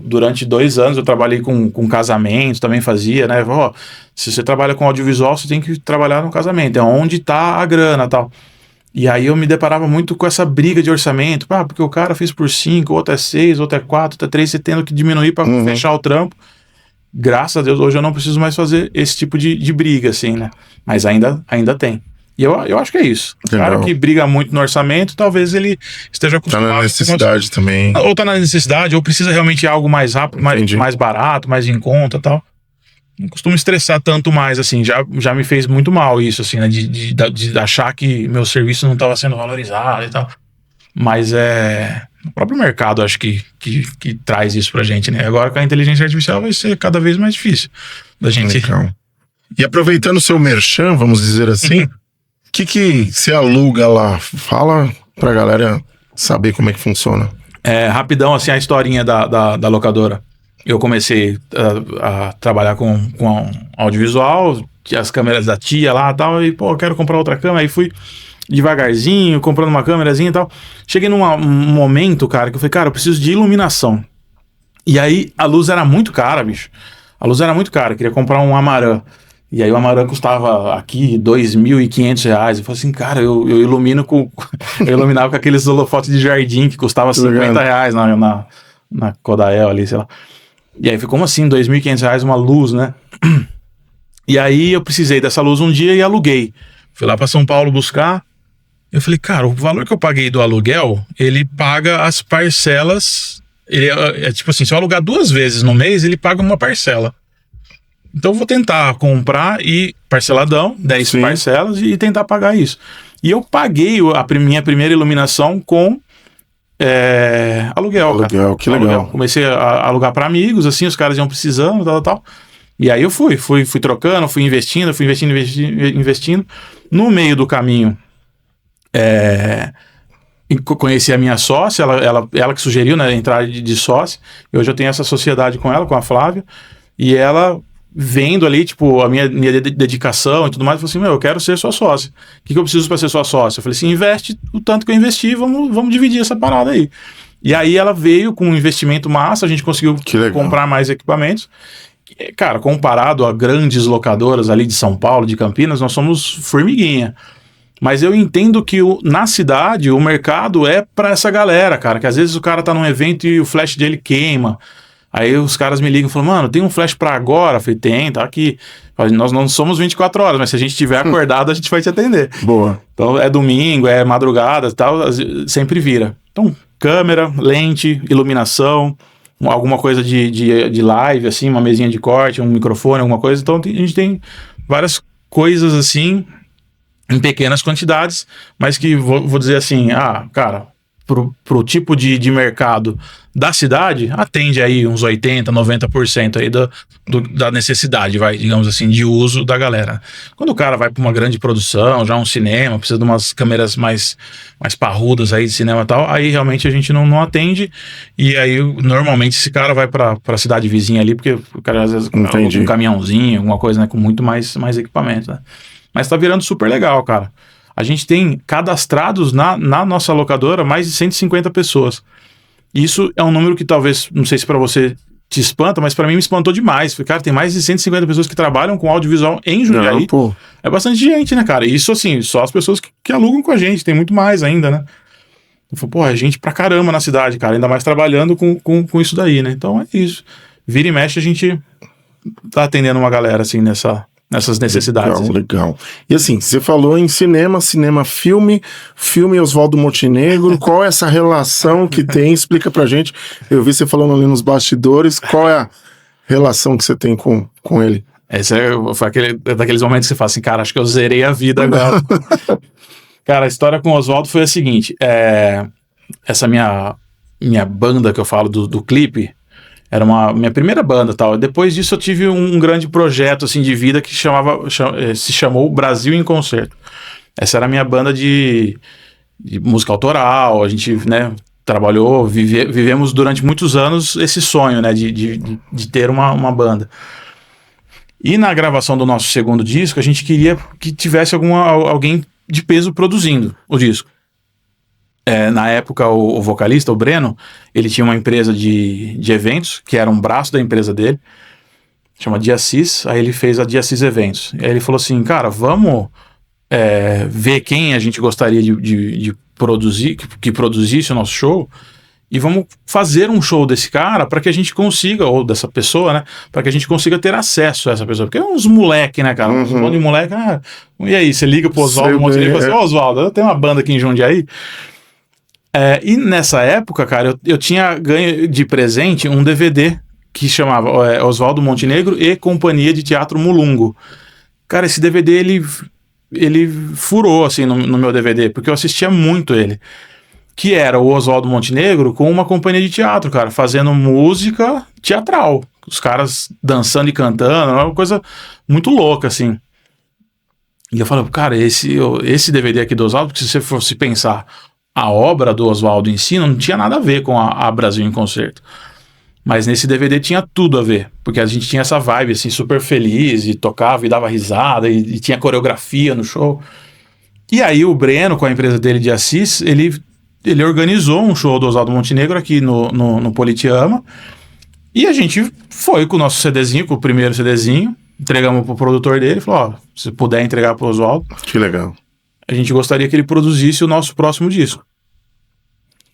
Durante 2 anos eu trabalhei com casamento, também fazia, né? Se você trabalha com audiovisual, você tem que trabalhar no casamento, é onde tá a grana e tal. E aí eu me deparava muito com essa briga de orçamento, porque o cara fez por 5, outro é 6, outro é 4, outro é 3, você tendo que diminuir para fechar o trampo. Graças a Deus, hoje eu não preciso mais fazer esse tipo de briga, assim, né? Mas ainda tem. E eu acho que é isso. O cara que briga muito no orçamento, talvez ele esteja acostumado... Tá na necessidade também. Ou tá na necessidade, ou precisa realmente de algo mais rápido, mais barato, mais em conta e tal. Não costumo estressar tanto mais, assim. Já me fez muito mal isso, assim, né? De achar que meu serviço não estava sendo valorizado e tal. Mas o próprio mercado, acho que traz isso pra gente, né? Agora com a inteligência artificial vai ser cada vez mais difícil da gente... Legal. E aproveitando o seu merchan, vamos dizer assim... O que você aluga lá? Fala pra galera saber como é que funciona. Rapidão, assim, a historinha da locadora. Eu comecei a trabalhar com audiovisual, tinha as câmeras da tia lá e tal, e, eu quero comprar outra câmera. Aí fui devagarzinho, comprando uma câmerazinha e tal. Cheguei num momento, cara, que eu falei, cara, eu preciso de iluminação. E aí a luz era muito cara, bicho. A luz era muito cara, eu queria comprar um Amaran. E aí o Amaran custava aqui R$2.500. Eu falei assim, cara, eu ilumino eu iluminava com aqueles holofotes de jardim que custava R$50 na Kodael ali, sei lá. E aí foi como assim, R$2.500 uma luz, né? E aí eu precisei dessa luz um dia e aluguei. Fui lá pra São Paulo buscar. Eu falei, cara, o valor que eu paguei do aluguel, ele paga as parcelas. Ele é tipo assim, se eu alugar 2 vezes no mês, ele paga uma parcela. Então eu vou tentar comprar e parceladão, 10 parcelas e tentar pagar isso. E eu paguei a minha primeira iluminação com aluguel, cara. Que legal. Comecei a alugar para amigos, assim, os caras iam precisando, tal. E aí eu fui trocando, fui investindo. No meio do caminho, conheci a minha sócia, ela que sugeriu, né, entrar de sócia. E hoje eu tenho essa sociedade com ela, com a Flávia, e ela... vendo ali, tipo, a minha dedicação e tudo mais, eu falei assim, eu quero ser sua sócia. O que eu preciso para ser sua sócia? Eu falei assim, investe o tanto que eu investi, vamos dividir essa parada aí. E aí ela veio com um investimento massa, a gente conseguiu comprar mais equipamentos. Cara, comparado a grandes locadoras ali de São Paulo, de Campinas, nós somos formiguinha. Mas eu entendo que na cidade o mercado é para essa galera, cara, que às vezes o cara tá num evento e o flash dele queima. Aí os caras me ligam e falam, mano, tem um flash pra agora? Eu falei, tem, tá aqui. Nós não somos 24 horas, mas se a gente estiver acordado, a gente vai te atender. Boa. Então é domingo, é madrugada e tal, sempre vira. Então, câmera, lente, iluminação, alguma coisa de live, assim, uma mesinha de corte, um microfone, alguma coisa. Então a gente tem várias coisas assim, em pequenas quantidades, mas que vou dizer assim, cara... pro tipo de mercado da cidade, atende aí uns 80%, 90% aí da necessidade, digamos assim, de uso da galera. Quando o cara vai para uma grande produção, já um cinema, precisa de umas câmeras mais parrudas aí de cinema e tal, aí realmente a gente não atende, e aí normalmente esse cara vai para a cidade vizinha ali, porque o cara às vezes um caminhãozinho, alguma coisa, né, com muito mais equipamento, né? Mas tá virando super legal, cara. A gente tem cadastrados na nossa locadora mais de 150 pessoas. Isso é um número que talvez, não sei se para você te espanta, mas para mim me espantou demais. Falei, cara, tem mais de 150 pessoas que trabalham com audiovisual em Jundiaí. É bastante gente, né, cara? Isso, assim, só as pessoas que alugam com a gente. Tem muito mais ainda, né? Eu falei, pô, é gente pra caramba na cidade, cara. Ainda mais trabalhando com isso daí, né? Então é isso. Vira e mexe, a gente tá atendendo uma galera, assim, nessas necessidades. Legal. E assim, você falou em cinema, filme Oswaldo Montenegro, qual é essa relação que tem? Explica pra gente. Eu vi você falando ali nos bastidores, qual é a relação que você tem com ele? Esse foi daqueles momentos que você fala assim, cara, acho que eu zerei a vida agora. Cara, a história com o Oswaldo foi a seguinte, essa minha banda que eu falo do clipe, era minha primeira banda, tal. Depois disso eu tive um grande projeto assim de vida que se chamou Brasil em Concerto. Essa era a minha banda de música autoral. A gente, né, trabalhou, vivemos durante muitos anos esse sonho, né, de ter uma banda. E na gravação do nosso segundo disco, a gente queria que tivesse alguém de peso produzindo o disco. Na época, o vocalista, o Breno, ele tinha uma empresa de eventos, que era um braço da empresa dele, chama Diassis, aí ele fez a Diassis Eventos. Aí ele falou assim, cara, vamos ver quem a gente gostaria de produzir, que produzisse o nosso show, e vamos fazer um show desse cara para que a gente consiga, ou dessa pessoa, né, para que a gente consiga ter acesso a essa pessoa, porque é uns moleque, né, cara, uns monte de moleque, e aí, você liga pro Oswaldo Montenegro e fala assim, Oswaldo, eu tenho uma banda aqui em Jundiaí. E nessa época, cara, eu tinha ganho de presente um DVD que chamava Oswaldo Montenegro e Companhia de Teatro Mulungo. Cara, esse DVD, ele furou, assim, no meu DVD, porque eu assistia muito ele. Que era o Oswaldo Montenegro com uma companhia de teatro, cara, fazendo música teatral. Os caras dançando e cantando, uma coisa muito louca, assim. E eu falei, cara, esse DVD aqui do Oswaldo, porque se você fosse pensar... A obra do Oswaldo em si não tinha nada a ver com a Brasil em Concerto. Mas nesse DVD tinha tudo a ver. Porque a gente tinha essa vibe, assim, super feliz, e tocava e dava risada, e tinha coreografia no show. E aí o Breno, com a empresa dele de Assis, ele organizou um show do Oswaldo Montenegro aqui no Politeama. E a gente foi com o nosso CDzinho, com o primeiro CDzinho, entregamos pro produtor dele, falou, se puder entregar pro Oswaldo. Que legal. A gente gostaria que ele produzisse o nosso próximo disco.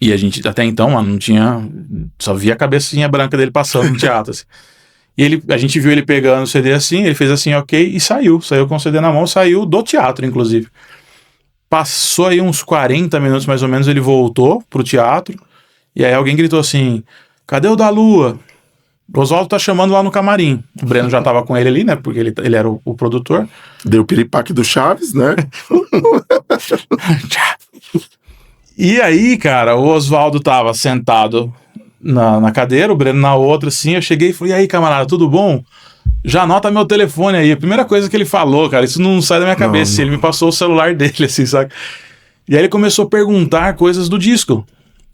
E a gente, até então, mano, não tinha... Só via a cabecinha branca dele passando no teatro, assim. E a gente viu ele pegando o CD assim, ele fez assim, ok, e saiu. Saiu com o CD na mão, saiu do teatro, inclusive. Passou aí uns 40 minutos, mais ou menos, ele voltou pro teatro. E aí alguém gritou assim, cadê o da Lua? O Oswaldo tá chamando lá no camarim. O Breno já tava com ele ali, né? Porque ele era o produtor. Deu o piripaque do Chaves, né? E aí, cara, o Oswaldo tava sentado na cadeira, o Breno na outra, assim. Eu cheguei e falei, e aí, camarada, tudo bom? Já anota meu telefone aí. A primeira coisa que ele falou, cara, isso não sai da minha cabeça. Ele me passou o celular dele, assim, sabe? E aí ele começou a perguntar coisas do disco.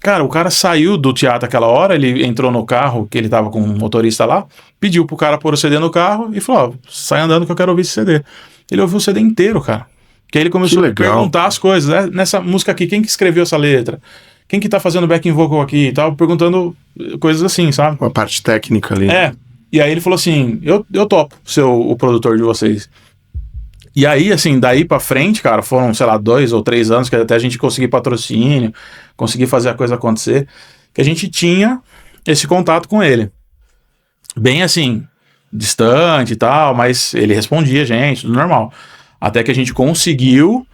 Cara, o cara saiu do teatro aquela hora, ele entrou no carro, que ele tava com um motorista lá, pediu pro cara pôr o CD no carro e falou, sai andando que eu quero ouvir esse CD. Ele ouviu o CD inteiro, cara. Que aí ele começou a perguntar as coisas, né? Nessa música aqui, quem que escreveu essa letra? Quem que tá fazendo backing vocal aqui e tal? Perguntando coisas assim, sabe? Uma parte técnica ali. E aí ele falou assim, eu topo ser o produtor de vocês. E aí, assim, daí pra frente, cara, foram, sei lá, 2 ou 3 anos que até a gente conseguir patrocínio, conseguir fazer a coisa acontecer, que a gente tinha esse contato com ele. Bem assim, distante e tal, mas ele respondia a gente, tudo normal. Até que a gente conseguiu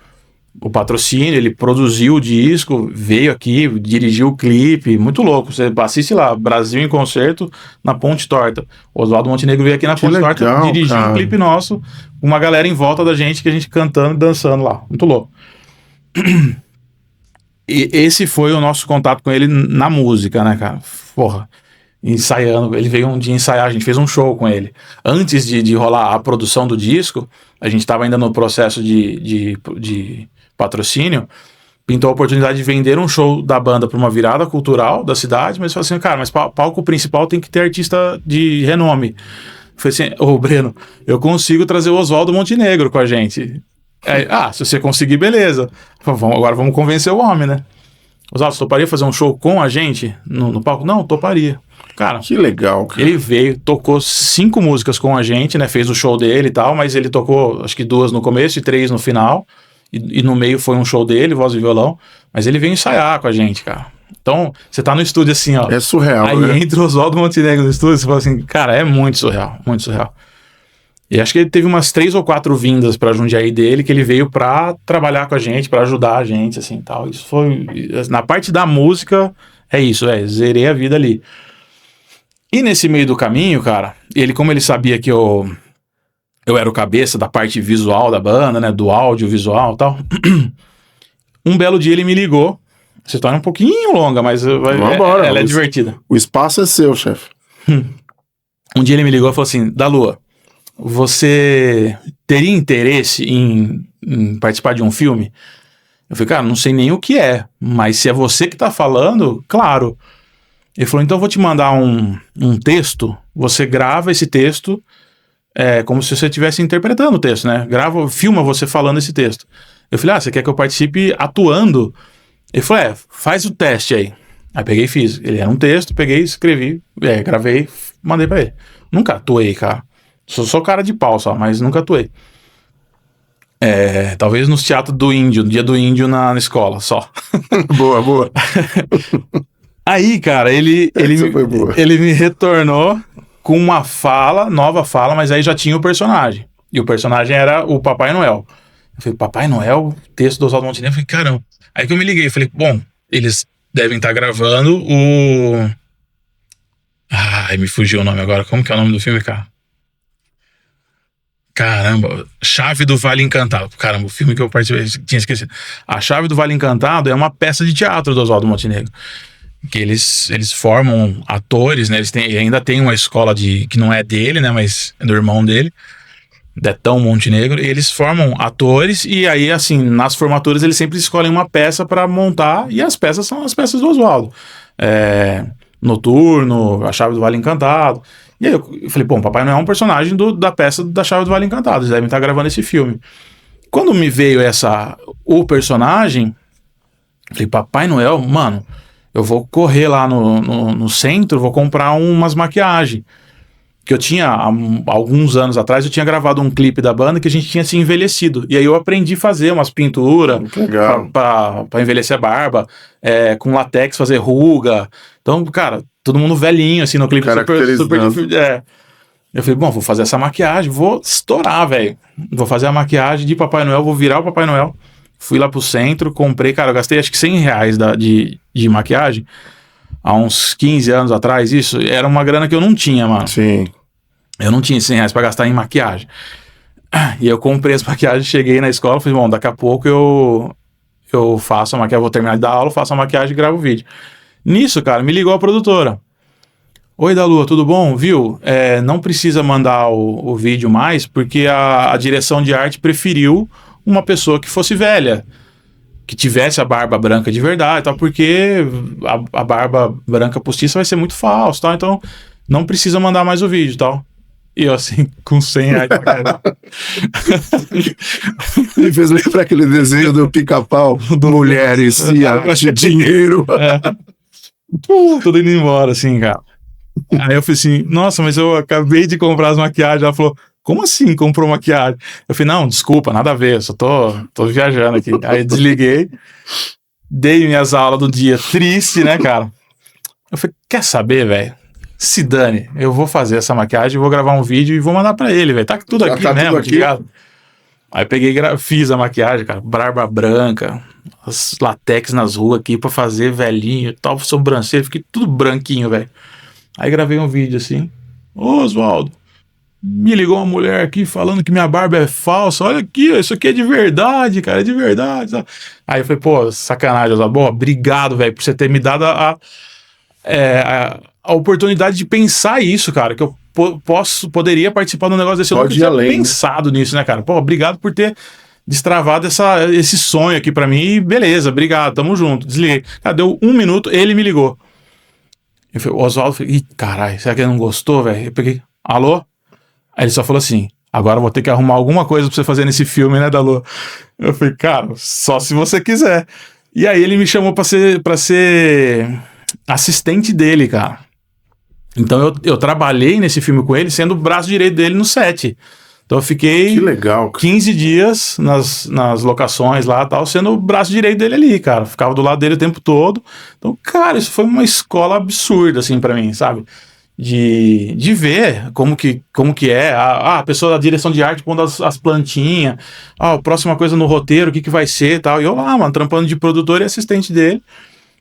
o patrocínio, ele produziu o disco, veio aqui, dirigiu o clipe, muito louco. Você assiste lá, Brasil em Concerto, na Ponte Torta. O Oswaldo Montenegro veio aqui na Ponte Torta, dirigiu um clipe nosso, uma galera em volta da gente, que a gente cantando e dançando lá. Muito louco. E esse foi o nosso contato com ele na música, né, cara? Porra, ensaiando. Ele veio um dia ensaiar, a gente fez um show com ele. Antes de rolar a produção do disco, a gente tava ainda no processo de patrocínio, pintou a oportunidade de vender um show da banda para uma virada cultural da cidade, mas falou assim, cara, mas palco principal tem que ter artista de renome. Foi assim, ô Breno, eu consigo trazer o Oswaldo Montenegro com a gente. Aí, se você conseguir, beleza. Agora vamos convencer o homem, né? Oswaldo, você toparia fazer um show com a gente no palco? Não, toparia. Cara, que legal, cara. Ele veio, tocou 5 músicas com a gente, né? Fez o show dele e tal, mas ele tocou acho que 2 no começo e 3 no final. E no meio foi um show dele, voz e violão. Mas ele veio ensaiar com a gente, cara. Então, você tá no estúdio assim, ó. É surreal, aí né? entra o Oswaldo Montenegro no estúdio, você fala assim, cara, é muito surreal, muito surreal. E acho que ele teve umas 3 ou 4 vindas pra Jundiaí dele, que ele veio pra trabalhar com a gente, pra ajudar a gente, assim, tal. Isso foi... Na parte da música, zerei a vida ali. E nesse meio do caminho, cara, como ele sabia que eu era o cabeça da parte visual da banda, né, do audiovisual e tal, um belo dia ele me ligou. Essa história é um pouquinho longa, mas ela é divertida. O espaço é seu, chefe. Um dia ele me ligou e falou assim, da Lua, você teria interesse em participar de um filme? Eu falei, cara, não sei nem o que é, mas se é você que tá falando, claro. Ele falou, então eu vou te mandar um texto, você grava esse texto como se você estivesse interpretando o texto, né? Filma você falando esse texto. Eu falei, você quer que eu participe atuando? Ele falou, faz o teste aí. Aí peguei e fiz. Ele era um texto, peguei, escrevi, gravei, mandei pra ele. Nunca atuei, cara. Sou cara de pau só, mas nunca atuei. Talvez nos teatros do Índio, no dia do Índio na escola, só. Boa. Aí, cara, ele me retornou com uma nova fala, mas aí já tinha o personagem. E o personagem era o Papai Noel. Eu falei, Papai Noel? Texto do Oswaldo Montenegro? Eu falei, caramba. Aí que eu me liguei, falei, bom, eles devem estar gravando o... Ai, me fugiu o nome agora. Como que é o nome do filme, cara? Caramba, Chave do Vale Encantado. Caramba, o filme que eu participei, tinha esquecido. A Chave do Vale Encantado é uma peça de teatro do Oswaldo Montenegro. Que eles formam atores, né? Ainda tem uma escola que não é dele, né? Mas é do irmão dele, Detão Montenegro. E eles formam atores e aí, assim, nas formaturas eles sempre escolhem uma peça para montar e as peças são as peças do Oswaldo. Noturno, A Chave do Vale Encantado. E aí eu falei, bom, Papai Noel é um personagem da peça da Chave do Vale Encantado. Eles devem estar gravando esse filme. Quando me veio o personagem, falei, Papai Noel, mano... Eu vou correr lá no centro, vou comprar umas maquiagens. Que eu tinha, há alguns anos atrás, eu tinha gravado um clipe da banda que a gente tinha se envelhecido. E aí eu aprendi a fazer umas pinturas pra envelhecer a barba, com latex fazer ruga. Então, cara, todo mundo velhinho, assim, no clipe. Super Eu falei, bom, vou fazer essa maquiagem, vou estourar, velho. Vou fazer a maquiagem de Papai Noel, vou virar o Papai Noel. Fui lá pro centro, comprei, cara, eu gastei acho que R$100 de maquiagem. Há uns 15 anos atrás, isso era uma grana que eu não tinha, mano. Sim. Eu não tinha R$100 pra gastar em maquiagem. E eu comprei as maquiagens, cheguei na escola, falei, bom, daqui a pouco eu faço a maquiagem, vou terminar de dar aula, faço a maquiagem e gravo o vídeo. Nisso, cara, me ligou a produtora. Oi, da Lua, tudo bom? Viu? Não precisa mandar o vídeo mais, porque a direção de arte preferiu uma pessoa que fosse velha, que tivesse a barba branca de verdade, tal, porque a barba branca postiça vai ser muito falso, tal, então não precisa mandar mais o vídeo, tal. E eu assim, com R$100 pra caramba. Me fez lembrar aquele desenho do Pica-Pau, mulheres e acha dinheiro. Tudo indo embora, assim, cara. Aí eu falei assim, nossa, mas eu acabei de comprar as maquiagens. Ela falou, como assim comprou maquiagem? Eu falei, não, desculpa, nada a ver, só tô viajando aqui. Aí desliguei, dei minhas aulas do dia triste, né, cara? Eu falei, quer saber, velho? Se dane, eu vou fazer essa maquiagem, vou gravar um vídeo e vou mandar pra ele, velho. Tá tudo aqui tá mesmo, tudo aqui. ligado? Aí peguei fiz a maquiagem, cara, barba branca, as latex nas ruas aqui pra fazer velhinho e tal, sobrancelha, fiquei tudo branquinho, velho. Aí gravei um vídeo assim, ô Oswaldo, me ligou uma mulher aqui falando que minha barba é falsa. Olha aqui, isso aqui é de verdade, cara, é de verdade. Sabe? Aí eu falei, pô, sacanagem, Oswaldo. Obrigado, velho, por você ter me dado a oportunidade de pensar isso, cara, que eu poderia participar de um negócio desse. Eu nunca tinha pensado nisso, né, cara? Pô, obrigado por ter destravado esse sonho aqui pra mim. E beleza, obrigado, tamo junto. Desliguei. Cara, deu 1 minuto, ele me ligou. Eu falei, o Oswaldo, ih, caralho, será que ele não gostou, velho? Eu peguei, alô? Aí ele só falou assim, agora eu vou ter que arrumar alguma coisa pra você fazer nesse filme, né, Dalô? Eu falei, cara, só se você quiser. E aí ele me chamou pra ser assistente dele, cara. Então eu trabalhei nesse filme com ele, sendo o braço direito dele no set. Então eu fiquei que legal, 15 dias nas locações lá e tal, sendo o braço direito dele ali, cara. Ficava do lado dele o tempo todo. Então, cara, isso foi uma escola absurda, assim, pra mim, sabe? De ver como que é a pessoa da direção de arte pondo as plantinhas, a próxima coisa no roteiro, o que vai ser e tal. E eu lá, mano, trampando de produtor e assistente dele,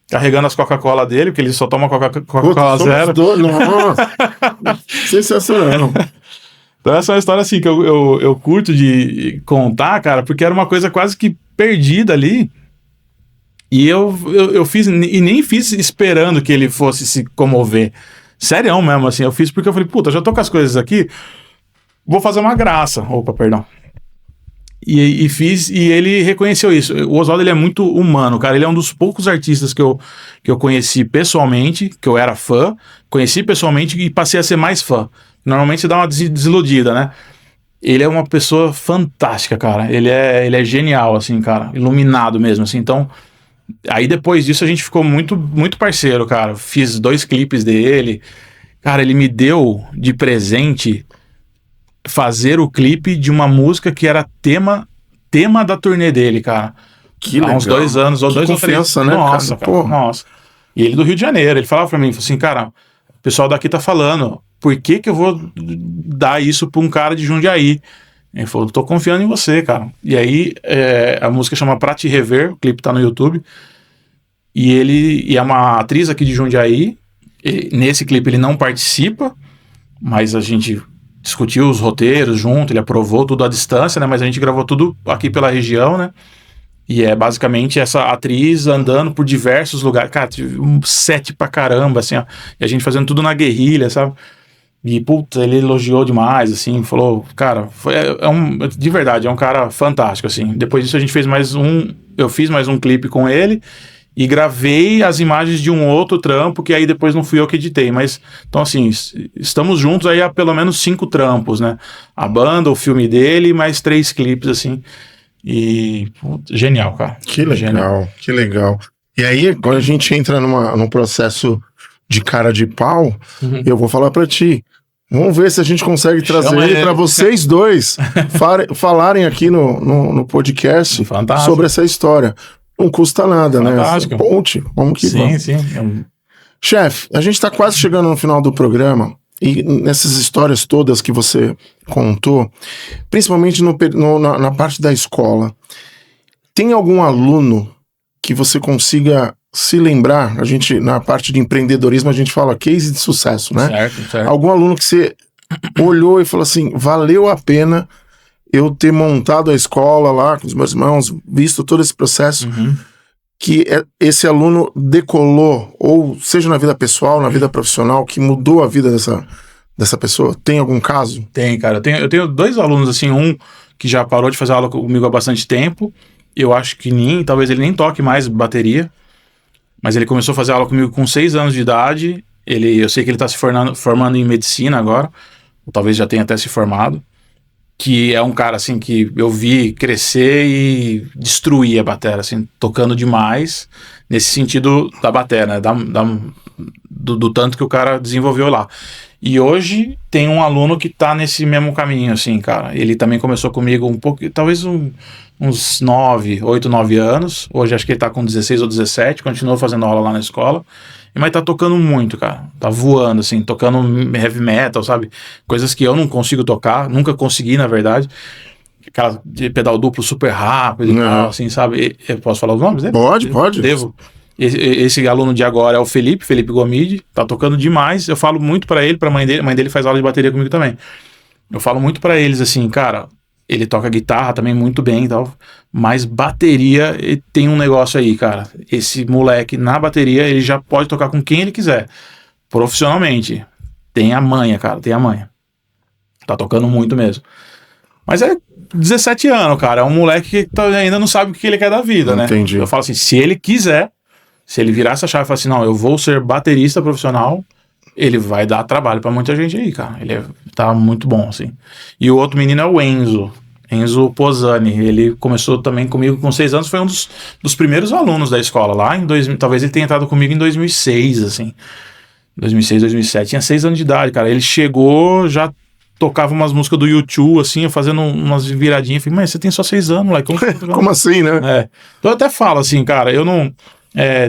carregando as Coca-Cola dele, porque ele só toma Coca-Cola zero. Nossa, sensacional. Então essa é uma história assim que eu curto de contar, cara, porque era uma coisa quase que perdida ali. E eu fiz, e nem fiz esperando que ele fosse se comover. Sério mesmo, assim, eu fiz porque eu falei, puta, já tô com as coisas aqui, vou fazer uma graça. Opa, perdão. E fiz, e ele reconheceu isso. O Oswaldo, ele é muito humano, cara. Ele é um dos poucos artistas que eu conheci pessoalmente, que eu era fã, conheci pessoalmente e passei a ser mais fã. Normalmente você dá uma desiludida, né? Ele é uma pessoa fantástica, cara. Ele é genial, assim, cara. Iluminado mesmo, assim. Então, aí depois disso a gente ficou muito, muito parceiro, cara. Fiz 2 clipes dele. Cara, ele me deu de presente fazer o clipe de uma música que era tema da turnê dele, cara. Que legal. Há uns 2 anos, ou 2 ou 3. Né, nossa, cara, nossa. E ele do Rio de Janeiro, ele falava pra mim, assim, cara, o pessoal daqui tá falando, por que eu vou dar isso pra um cara de Jundiaí? Ele falou, tô confiando em você, cara. E aí, a música chama Pra Te Rever, o clipe tá no YouTube, e é uma atriz aqui de Jundiaí, nesse clipe ele não participa, mas a gente discutiu os roteiros junto, ele aprovou tudo à distância, né? Mas a gente gravou tudo aqui pela região, né? E é basicamente essa atriz andando por diversos lugares. Cara, tive um set pra caramba, assim, ó. E a gente fazendo tudo na guerrilha, sabe? E, puta, ele elogiou demais, assim, falou, cara, de verdade, é um cara fantástico, assim. Depois disso a gente fez eu fiz mais um clipe com ele e gravei as imagens de um outro trampo, que aí depois não fui eu que editei, mas, então assim, estamos juntos aí há pelo menos 5 trampos, né? A banda, o filme dele, mais 3 clipes, assim, e genial, cara. Que legal, genial. Que legal. E aí, quando a gente entra num processo de cara de pau, eu vou falar pra ti, vamos ver se a gente consegue trazer ele pra vocês dois falarem aqui no podcast Fantástico. Sobre essa história. Não custa nada, fantástico. Né? Ponte, vamos que vamos. Sim. Chefe, a gente tá quase chegando no final do programa e nessas histórias todas que você contou, principalmente na parte da escola, tem algum aluno que você consiga se lembrar? A gente, na parte de empreendedorismo, a gente fala case de sucesso, né? Certo. Algum aluno que você olhou e falou assim, valeu a pena eu ter montado a escola lá com os meus irmãos, visto todo esse processo, que esse aluno decolou, ou seja na vida pessoal, na vida profissional, que mudou a vida dessa pessoa? Tem algum caso? Tem, cara. Eu tenho 2 alunos, assim, um que já parou de fazer aula comigo há bastante tempo, eu acho que talvez ele nem toque mais bateria, mas ele começou a fazer aula comigo com 6 anos de idade, eu sei que ele está se formando em medicina agora, ou talvez já tenha até se formado, que é um cara, assim, que eu vi crescer e destruir a bateria, assim, tocando demais, nesse sentido da bateria, né, do tanto que o cara desenvolveu lá. E hoje tem um aluno que tá nesse mesmo caminho, assim, cara. Ele também começou comigo um pouco, talvez uns 8, 9 anos. Hoje acho que ele tá com 16 ou 17, continuou fazendo aula lá na escola. Mas tá tocando muito, cara. Tá voando, assim, tocando heavy metal, sabe? Coisas que eu não consigo tocar, nunca consegui, na verdade. Aquela de pedal duplo super rápido e tal, assim, sabe? Eu posso falar os nomes dele? Pode. Devo. Esse aluno de agora é o Felipe Gomide, tá tocando demais. Eu falo muito pra ele, pra mãe dele faz aula de bateria comigo também. eu falo muito pra eles assim, cara, ele toca guitarra também muito bem e tal, mas bateria, ele tem um negócio aí, cara. Esse moleque na bateria, ele já pode tocar com quem ele quiser, profissionalmente. Tem a manha, cara, tem a manha. Tá tocando muito mesmo. Mas é 17 anos, cara, é um moleque que ainda não sabe o que ele quer da vida, né? Entendi. Eu falo assim, se ele quiser, se ele virar essa chave e falar assim, não, eu vou ser baterista profissional, ele vai dar trabalho pra muita gente aí, cara. Ele tá muito bom, assim. E o outro menino é o Enzo Posani. Ele começou também comigo com 6 anos, foi um dos primeiros alunos da escola lá em 2000, talvez ele tenha entrado comigo em 2006, assim. 2006, 2007, tinha 6 anos de idade, cara. Ele chegou, já tocava umas músicas do U2, assim, fazendo umas viradinhas. Eu falei, mas você tem só 6 anos, moleque. Como assim, né? Então eu até falo assim, cara, eu não...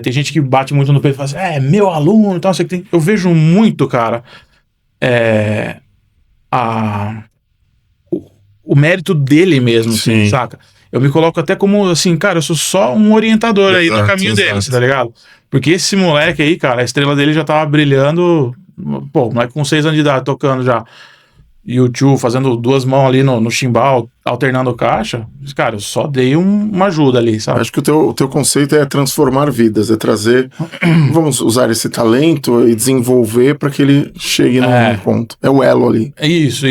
tem gente que bate muito no peito e fala assim, meu aluno, então, eu vejo muito, cara, o mérito dele mesmo, assim, saca? Eu me coloco até como, assim, cara, eu sou só um orientador aí no caminho dele, tá ligado? Porque esse moleque aí, cara, a estrela dele já tava brilhando, pô, moleque com 6 anos de idade, tocando já U2, fazendo 2 mãos ali no chimbal, alternando caixa, cara, eu só dei uma ajuda ali, sabe? Acho que o teu conceito é transformar vidas, é trazer, vamos usar esse talento e desenvolver para que ele chegue num ponto. É o elo ali. Isso.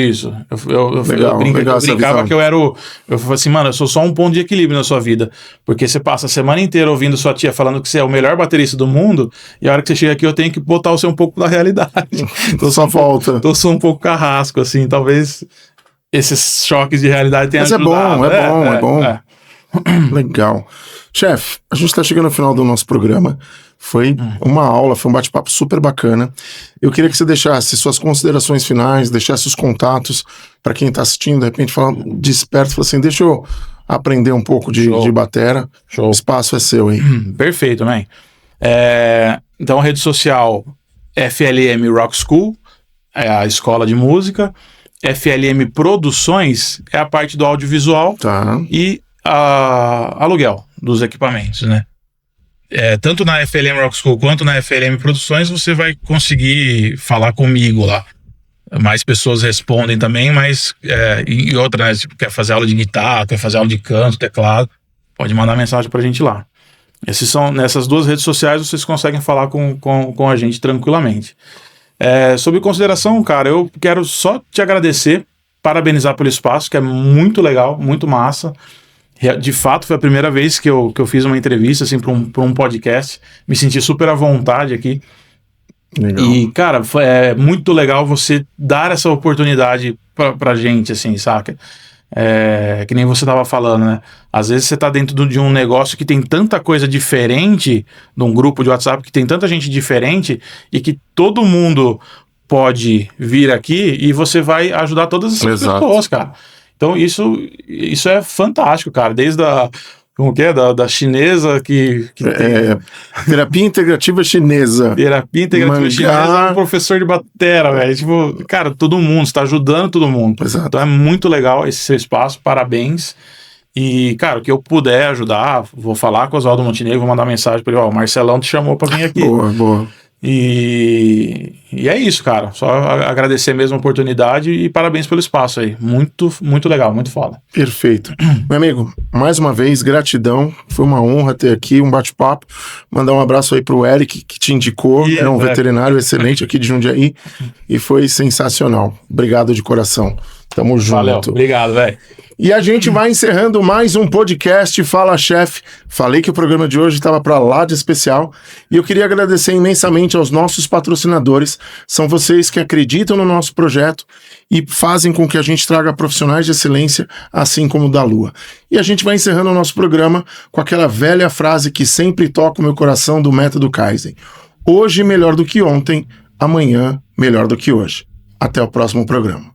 Eu brincava que eu falei assim, mano, eu sou só um ponto de equilíbrio na sua vida, porque você passa a semana inteira ouvindo sua tia falando que você é o melhor baterista do mundo, e a hora que você chega aqui eu tenho que botar você um pouco na realidade. Então só volta. Eu sou um pouco carrasco, assim, talvez esses choques de realidade tenham ajudado. Mas é bom. Legal. Chefe, a gente está chegando ao final do nosso programa. Foi uma aula, foi um bate-papo super bacana. Eu queria que você deixasse suas considerações finais, deixasse os contatos para quem está assistindo, de repente desperta e fala assim, deixa eu aprender um pouco de batera. Show. O espaço é seu aí. Perfeito, man. Então, rede social FLM Rock School, é a escola de música. FLM Produções é a parte do audiovisual e aluguel dos equipamentos, né? Tanto na FLM Rock School quanto na FLM Produções você vai conseguir falar comigo lá. Mais pessoas respondem também, mas e outra, né? Tipo, quer fazer aula de guitarra, quer fazer aula de canto, teclado, pode mandar mensagem pra gente lá. Nessas 2 redes sociais vocês conseguem falar com a gente tranquilamente. Sobre consideração, cara, eu quero só te agradecer, parabenizar pelo espaço, que é muito legal, muito massa. De fato, foi a primeira vez que eu fiz uma entrevista assim, para um podcast. Me senti super à vontade aqui. Legal. E, cara, é muito legal você dar essa oportunidade pra gente, assim, saca? Que nem você tava falando, né? Às vezes você tá dentro de um negócio que tem tanta coisa diferente, de um grupo de WhatsApp que tem tanta gente diferente e que todo mundo pode vir aqui e você vai ajudar todas essas pessoas, cara. Então isso é fantástico, cara. Desde da chinesa que terapia integrativa chinesa. Terapia integrativa chinesa, um professor de batera, velho. Tipo, cara, todo mundo, você tá ajudando todo mundo. Exato. Então é muito legal esse seu espaço, parabéns. E, cara, o que eu puder ajudar, vou falar com o Oswaldo Montenegro, vou mandar mensagem pra ele, o Marcelão te chamou pra vir aqui. Boa. E é isso, cara. Só agradecer mesmo a oportunidade e parabéns pelo espaço aí. Muito, muito legal, muito foda. Perfeito. Meu amigo, mais uma vez, gratidão. Foi uma honra ter aqui um bate-papo. Mandar um abraço aí pro Eric, que te indicou. É um veterinário excelente aqui de Jundiaí. E foi sensacional. Obrigado de coração. Tamo junto. Valeu, obrigado, velho. E a gente vai encerrando mais um podcast Fala Chefe. Falei que o programa de hoje estava para lá de especial e eu queria agradecer imensamente aos nossos patrocinadores. São vocês que acreditam no nosso projeto e fazem com que a gente traga profissionais de excelência, assim como o da Lua. E a gente vai encerrando o nosso programa com aquela velha frase que sempre toca o meu coração do método Kaizen. Hoje melhor do que ontem, amanhã melhor do que hoje. Até o próximo programa.